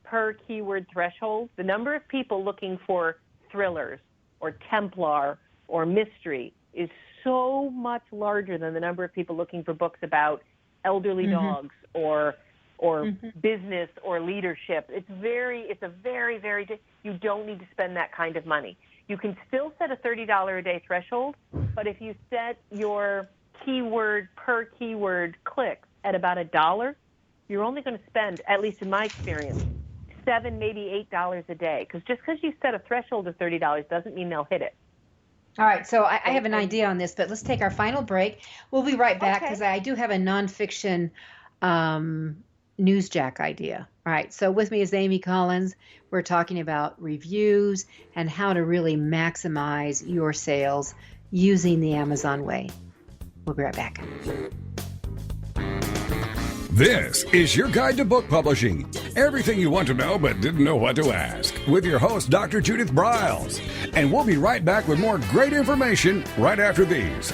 per keyword threshold. The number of people looking for thrillers or Templar or mystery is so much larger than the number of people looking for books about elderly dogs or business or leadership. It's a very, very, you don't need to spend that kind of money. You can still set a $30 a day threshold, but if you set your keyword per keyword clicks at about $1, you're only going to spend, at least in my experience, $7, maybe $8 a day. Because just because you set a threshold of $30 doesn't mean they'll hit it. All right, so I have an idea on this, but let's take our final break. We'll be right back because I do have a nonfiction newsjack idea. All right, so with me is Amy Collins. We're talking about reviews and how to really maximize your sales using the Amazon way. We'll be right back. This is your guide to book publishing. Everything you want to know but didn't know what to ask. With your host, Dr. Judith Briles. And we'll be right back with more great information right after these.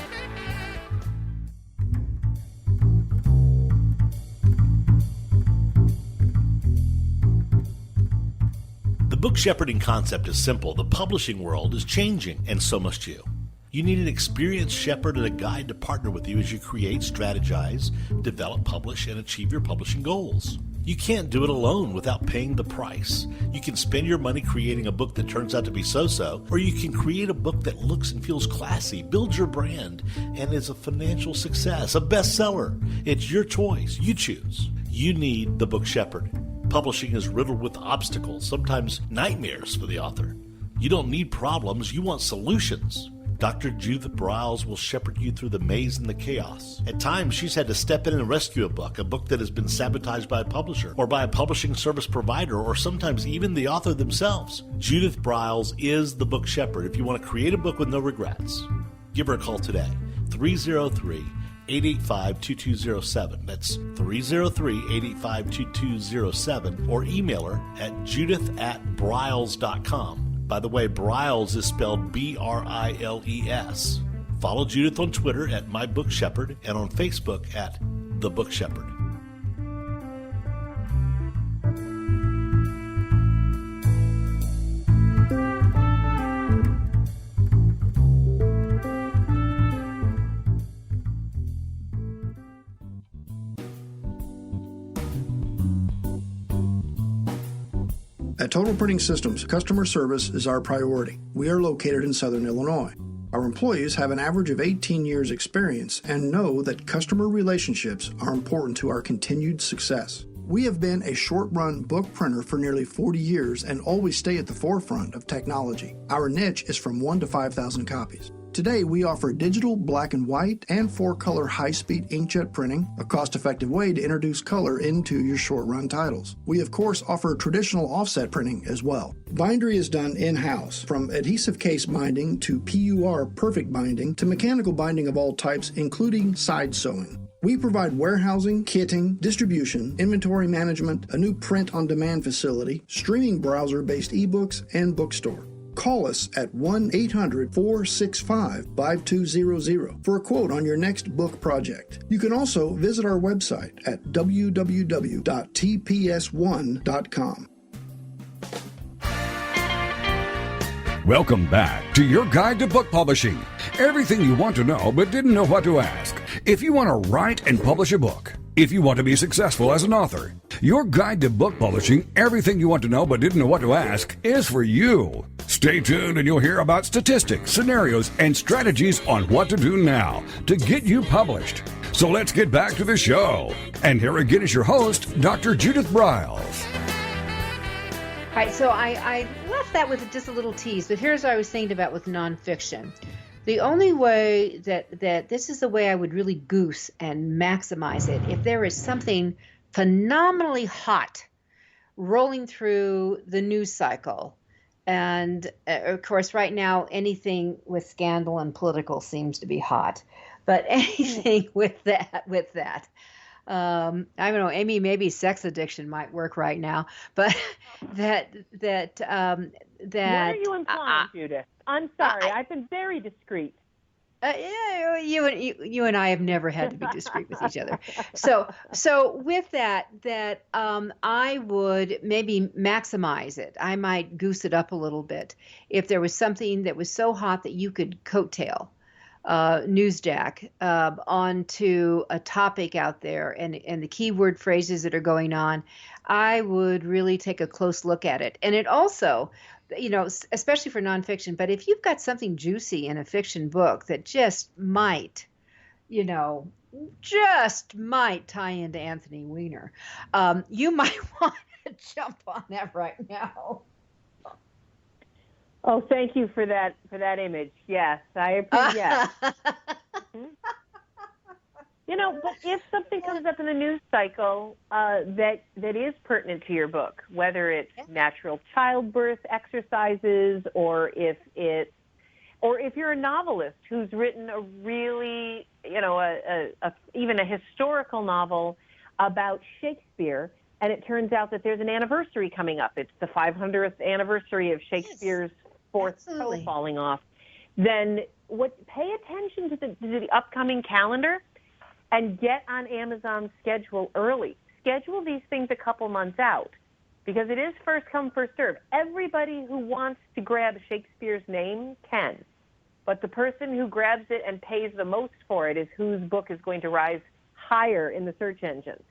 The book shepherding concept is simple. The publishing world is changing, and so must you. You need an experienced shepherd and a guide to partner with you as you create, strategize, develop, publish, and achieve your publishing goals. You can't do it alone without paying the price. You can spend your money creating a book that turns out to be so-so, or you can create a book that looks and feels classy, builds your brand, and is a financial success, a bestseller. It's your choice. You choose. You need the book shepherd. Publishing is riddled with obstacles, sometimes nightmares for the author. You don't need problems, you want solutions. Dr. Judith Briles will shepherd you through the maze and the chaos. At times, she's had to step in and rescue a book that has been sabotaged by a publisher, or by a publishing service provider, or sometimes even the author themselves. Judith Briles is the book shepherd if you want to create a book with no regrets. Give her a call today, 303-885-2207. That's 303-885-2207, or email her at judith@briles.com. By the way, Briles is spelled B-R-I-L-E-S. Follow Judith on Twitter at My Book Shepherd and on Facebook at The Book Shepherd. At Total Printing Systems, customer service is our priority. We are located in Southern Illinois. Our employees have an average of 18 years experience and know that customer relationships are important to our continued success. We have been a short-run book printer for nearly 40 years and always stay at the forefront of technology. Our niche is from 1 to 5,000 copies. Today, we offer digital, black and white, and 4-color high-speed inkjet printing, a cost-effective way to introduce color into your short-run titles. We, of course, offer traditional offset printing as well. Bindery is done in-house, from adhesive case binding to PUR perfect binding to mechanical binding of all types, including side sewing. We provide warehousing, kitting, distribution, inventory management, a new print-on-demand facility, streaming browser-based ebooks, and bookstore. Call us at 1-800-465-5200 for a quote on your next book project. You can also visit our website at www.tps1.com. Welcome back to your guide to book publishing. Everything you want to know but didn't know what to ask. If you want to write and publish a book, if you want to be successful as an author, your guide to book publishing, everything you want to know but didn't know what to ask, is for you. Stay tuned and you'll hear about statistics, scenarios, and strategies on what to do now to get you published. So let's get back to the show. And here again is your host, Dr. Judith Briles. All right, so I left that with just a little tease, but here's what I was thinking about with nonfiction. The only way that this is the way I would really goose and maximize it, if there is something phenomenally hot rolling through the news cycle, and of course right now anything with scandal and political seems to be hot, but anything with that. I don't know, Amy, maybe sex addiction might work right now, but that. What are you implying, Judith? I'm sorry, I've been very discreet. You and I have never had to be discreet with each other. So with that, I would maybe maximize it. I might goose it up a little bit if there was something that was so hot that you could coattail newsjack onto a topic out there and the keyword phrases that are going on. I would really take a close look at it. And it also, especially for nonfiction, but if you've got something juicy in a fiction book that just might tie into Anthony Weiner, you might want to jump on that right now. Oh, thank you for that image. Yes, I appreciate. Yes. But if something comes up in the news cycle that is pertinent to your book, whether it's natural childbirth exercises, or if you're a novelist who's written a really, even a historical novel about Shakespeare, and it turns out that there's an anniversary coming up. It's the 500th anniversary of Shakespeare's fourth toe falling off. Then pay attention to the upcoming calendar and get on Amazon's schedule early. Schedule these things a couple months out, because it is first come, first serve. Everybody who wants to grab Shakespeare's name can, but the person who grabs it and pays the most for it is whose book is going to rise higher in the search engines.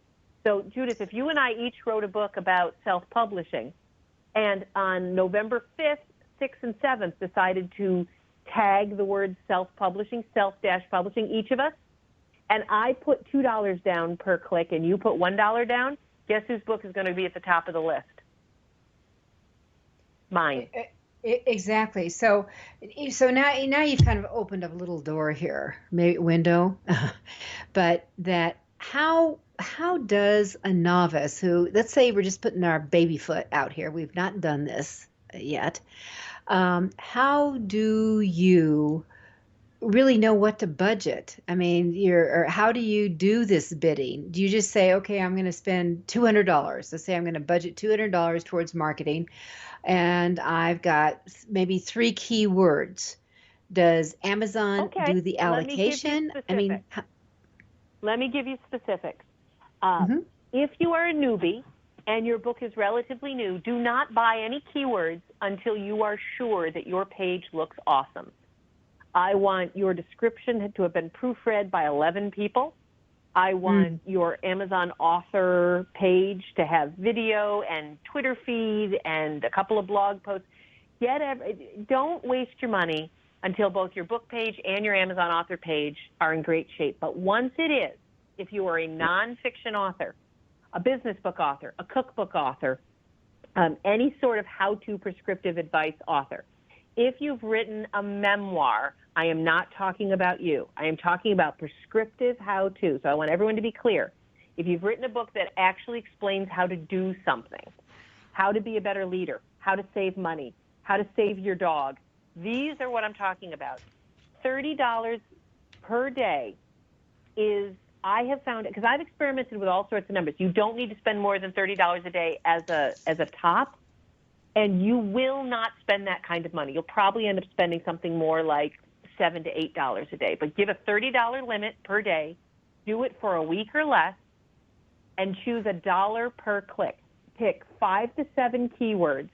So, Judith, if you and I each wrote a book about self-publishing, and on November 5th, 6th, and 7th decided to tag the word self-publishing, self-publishing, each of us, and I put $2 down per click and you put $1 down, guess whose book is going to be at the top of the list? Mine. Exactly. So now you've kind of opened a little door here, maybe window, but that how does a novice who, let's say we're just putting our baby foot out here, we've not done this yet, how do you really know what to budget? I mean, or how do you do this bidding? Do you just say, okay, I'm going to spend $200. Let's say I'm going to budget $200 towards marketing, and I've got maybe 3 keywords. Does Amazon do the allocation? Let me give you specifics. If you are a newbie and your book is relatively new, do not buy any keywords until you are sure that your page looks awesome. I want your description to have been proofread by 11 people. I want your Amazon author page to have video and Twitter feed and a couple of blog posts. Don't waste your money until both your book page and your Amazon author page are in great shape. But once it is, if you are a nonfiction author, a business book author, a cookbook author, any sort of how-to prescriptive advice author, if you've written a memoir, I am not talking about you. I am talking about prescriptive how-to. So I want everyone to be clear. If you've written a book that actually explains how to do something, how to be a better leader, how to save money, how to save your dog, these are what I'm talking about. $30 per day is, I have found it, because I've experimented with all sorts of numbers. You don't need to spend more than $30 a day as a top. And you will not spend that kind of money. You'll probably end up spending something more like $7 to $8 a day. But give a $30 limit per day, do it for a week or less, and choose $1 per click. Pick 5 to 7 keywords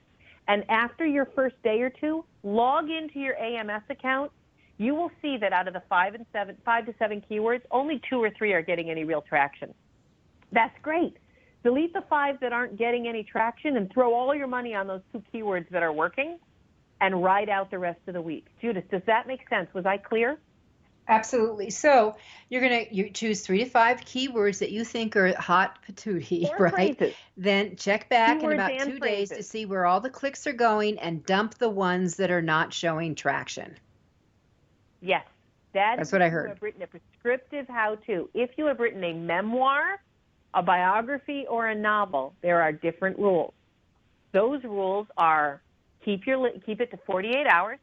And after your first day or two, log into your AMS account. You will see that out of the 5 to 7 keywords, only 2 or 3 are getting any real traction. That's great. Delete the 5 that aren't getting any traction and throw all your money on those 2 keywords that are working and ride out the rest of the week. Judith, does that make sense? Was I clear? Absolutely. So you choose 3 to 5 keywords that you think are hot patootie, Or right? phrases. Then check back in Keywords about and 2 days to phrases. see where all the clicks are going and dump the ones that are not showing traction. Yes. That's what I If heard. you have written a prescriptive how-to. If you have written a memoir, a biography, or a novel, there are different rules. Those rules are keep it to 48 hours,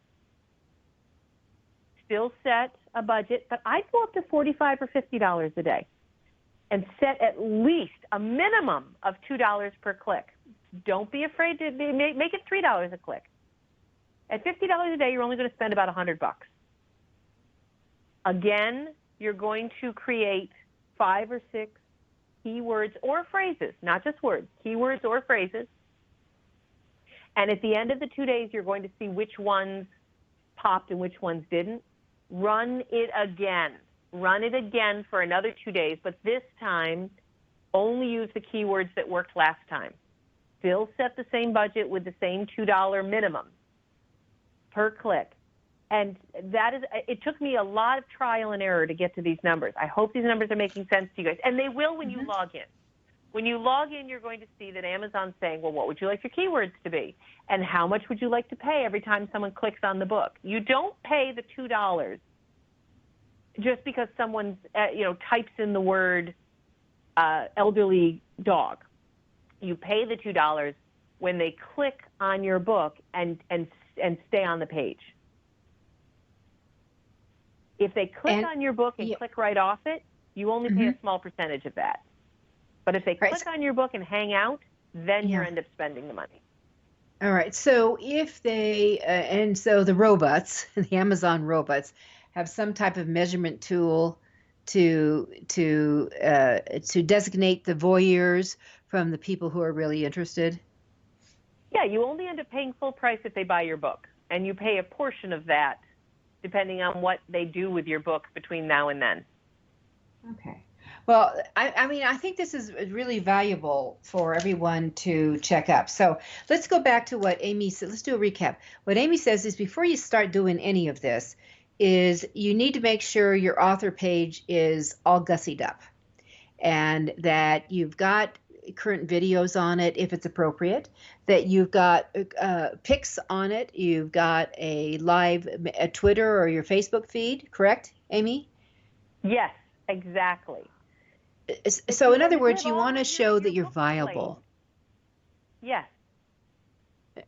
still set a budget, but I'd go up to $45 or $50 a day and set at least a minimum of $2 per click. Don't be afraid to make it $3 a click. At $50 a day, you're only going to spend about $100. Again, you're going to create 5 or 6 keywords or phrases, not just words, keywords or phrases. And at the end of the 2 days, you're going to see which ones popped and which ones didn't. Run it again. Run it again for another 2 days, but this time only use the keywords that worked last time. Still set the same budget with the same $2 minimum per click. And it took me a lot of trial and error to get to these numbers. I hope these numbers are making sense to you guys. And they will when you log in. When you log in, you're going to see that Amazon's saying, well, what would you like your keywords to be? And how much would you like to pay every time someone clicks on the book? You don't pay the $2 just because someone types in the word elderly dog. You pay the $2 when they click on your book and stay on the page. If they click on your book and click right off it, you only pay a small percentage of that. But if they click on your book and hang out, then you end up spending the money. All right. So if they, so the robots, the Amazon robots, have some type of measurement tool to designate the voyeurs from the people who are really interested. Yeah, you only end up paying full price if they buy your book, and you pay a portion of that depending on what they do with your book between now and then. Okay. Well, I think this is really valuable for everyone to check up. So let's go back to what Amy said. Let's do a recap. What Amy says is before you start doing any of this is you need to make sure your author page is all gussied up and that you've got current videos on it if it's appropriate, that you've got pics on it, you've got a live Twitter or your Facebook feed, correct, Amy? Yes, exactly. So in other words, you want to show that you're viable. Yes.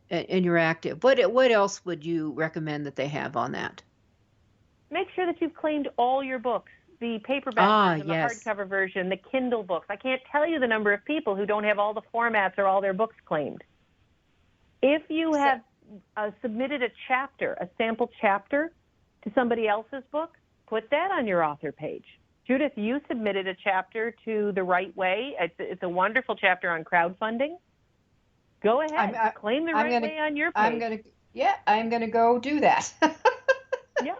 And you're active. What else would you recommend that they have on that? Make sure that you've claimed all your books. The paperback version, the hardcover version, the Kindle books. I can't tell you the number of people who don't have all the formats or all their books claimed. If you have submitted a sample chapter to somebody else's book, put that on your author page. Judith, you submitted a chapter to The Right Way. It's a wonderful chapter on crowdfunding. Go ahead, claim The Right Way on your page. I'm going to go do that. Yeah,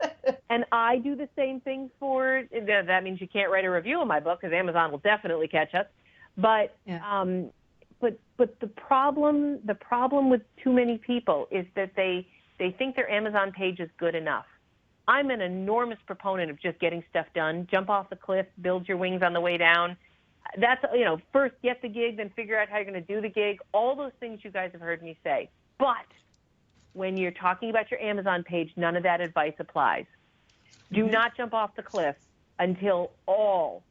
and I do the same thing for, that means you can't write a review of my book because Amazon will definitely catch us. But but the problem with too many people is that they think their Amazon page is good enough. I'm an enormous proponent of just getting stuff done. Jump off the cliff, build your wings on the way down. That's, first get the gig, then figure out how you're going to do the gig. All those things you guys have heard me say. But when you're talking about your Amazon page, none of that advice applies. Do not jump off the cliff until all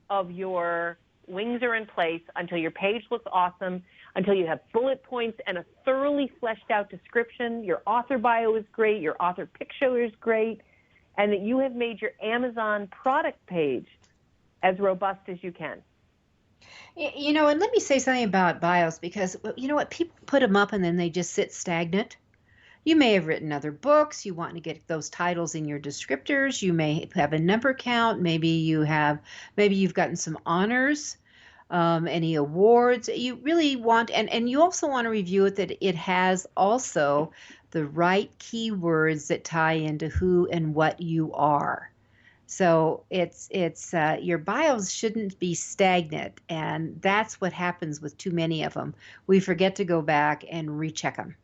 of your wings are in place, until your page looks awesome, until you have bullet points and a thoroughly fleshed out description, your author bio is great, your author picture is great, and that you have made your Amazon product page as robust as you can. And let me say something about bios because, people put them up and then they just sit stagnant. You may have written other books. You want to get those titles in your descriptors. You may have a number count. Maybe you've gotten some honors. any awards. You really want, and you also want to review it that it has also the right keywords that tie into who and what you are. So it's your bios shouldn't be stagnant, and that's what happens with too many of them. We forget to go back and recheck them.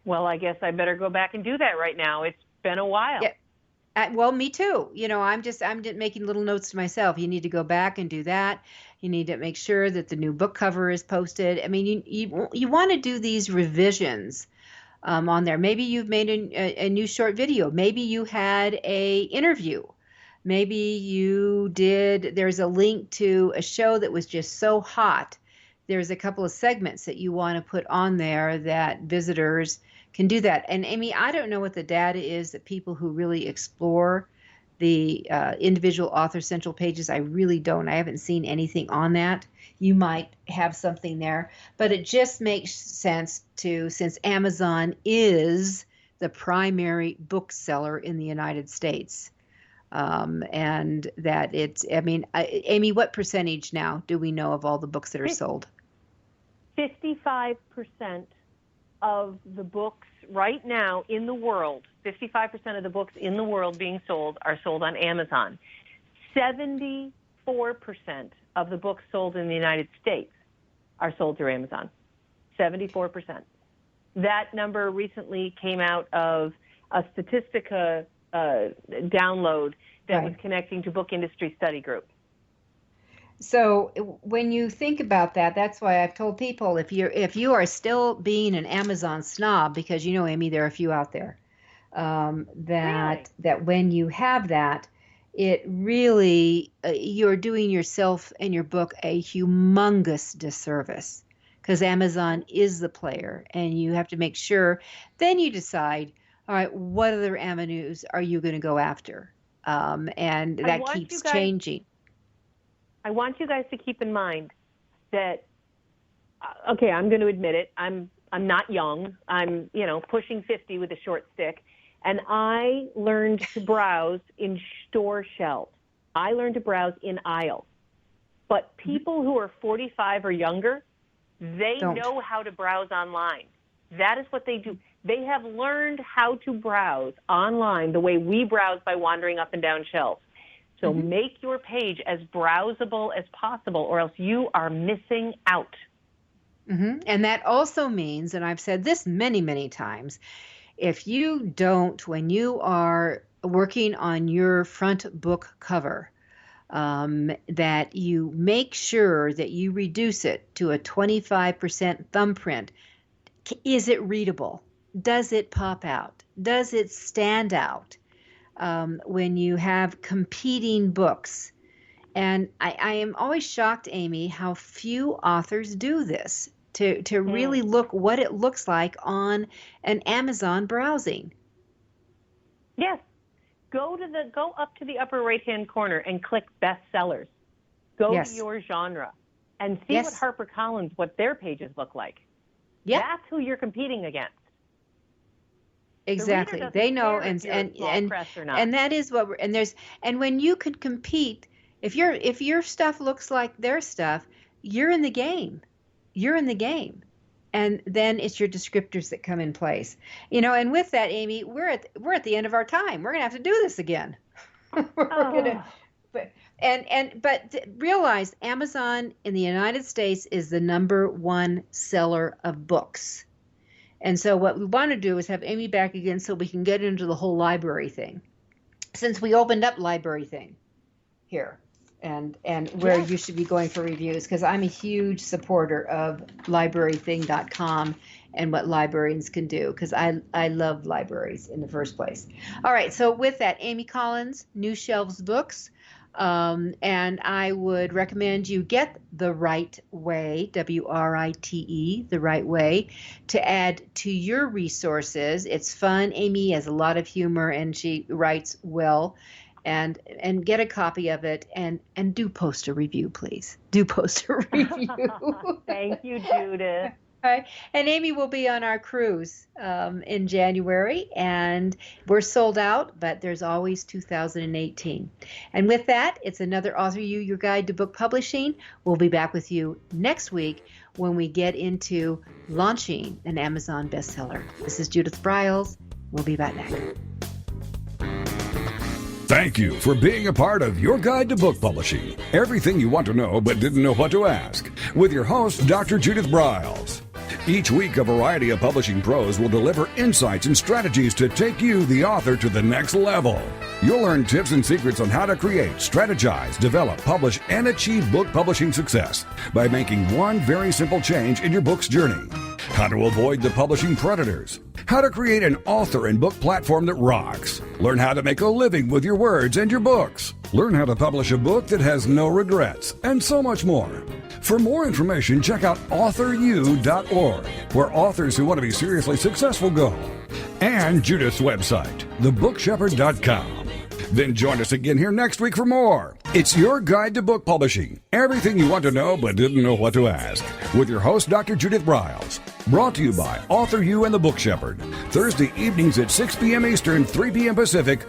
Well, I guess I better go back and do that right now. It's been a while. Yeah. Well, me too. I'm just making little notes to myself. You need to go back and do that. You need to make sure that the new book cover is posted. I mean, you want to do these revisions on there. Maybe you've made a new short video. Maybe you had a interview. Maybe you did. There's a link to a show that was just so hot. There's a couple of segments that you want to put on there that visitors can do that. And Amy, I don't know what the data is that people who really explore the individual author central pages, I really don't. I haven't seen anything on that. You might have something there, but it just makes sense since Amazon is the primary bookseller in the United States. And that Amy, what percentage now do we know of all the books that are sold? 55% of the books right now in the world, 55% of the books in the world being sold are sold on Amazon. 74% of the books sold in the United States are sold through Amazon. 74%. That number recently came out of a Statistica download that was connecting to Book Industry Study Group. So when you think about that, that's why I've told people if you are still being an Amazon snob, because Amy, there are a few out there, that when you have that, it really you're doing yourself and your book a humongous disservice, because Amazon is the player, and you have to make sure. Then you decide, all right, what other avenues are you going to go after, and that keeps changing. I want you guys to keep in mind that, okay, I'm going to admit it. I'm not young. I'm, pushing 50 with a short stick. And I learned to browse in store shelves. I learned to browse in aisles. But people who are 45 or younger, they know how to browse online. That is what they do. They have learned how to browse online the way we browse by wandering up and down shelves. So make your page as browsable as possible, or else you are missing out. And that also means, and I've said this many, many times, if you don't, when you are working on your front book cover, that you make sure that you reduce it to a 25% thumbprint. Is it readable? Does it pop out? Does it stand out? When you have competing books. And I am always shocked, Amy, how few authors do this, to really look what it looks like on an Amazon browsing. Yes. Go up to the upper right-hand corner and click bestsellers. Go to your genre and see what HarperCollins, what their pages look like. Yeah. That's who you're competing against. Exactly. They know, and that is what and when you can compete, if your stuff looks like their stuff, you're in the game. You're in the game. And then it's your descriptors that come in place. And with that, Amy, we're at the end of our time. We're going to have to do this again. But realize Amazon in the United States is the #1 seller of books. And so what we want to do is have Amy back again so we can get into the whole library thing. Since we opened up library thing here and where you should be going for reviews, because I'm a huge supporter of librarything.com and what librarians can do, because I love libraries in the first place. All right, so with that, Amy Collins, New Shelves Books. And I would recommend you get The Right Way, WRITE, The Right Way, to add to your resources. It's fun. Amy has a lot of humor and she writes well. And get a copy of it and do post a review, please. Do post a review. Thank you, Judith. Right. And Amy will be on our cruise in January, and we're sold out, but there's always 2018. And with that, it's another Author You, Your Guide to Book Publishing. We'll be back with you next week when we get into launching an Amazon bestseller. This is Judith Briles. We'll be back next. Thank you for being a part of Your Guide to Book Publishing. Everything you want to know but didn't know what to ask. With your host, Dr. Judith Briles. Each week, a variety of publishing pros will deliver insights and strategies to take you, the author, to the next level. You'll learn tips and secrets on how to create, strategize, develop, publish, and achieve book publishing success by making one very simple change in your book's journey. How to avoid the publishing predators. How to create an author and book platform that rocks. Learn how to make a living with your words and your books. Learn how to publish a book that has no regrets, and so much more. For more information, check out AuthorU.org, where authors who want to be seriously successful go. And Judith's website, thebookshepherd.com. Then join us again here next week for more. It's Your Guide to Book Publishing. Everything you want to know but didn't know what to ask. With your host, Dr. Judith Briles. Brought to you by Author You and the Book Shepherd. Thursday evenings at 6 p.m. Eastern, 3 p.m. Pacific,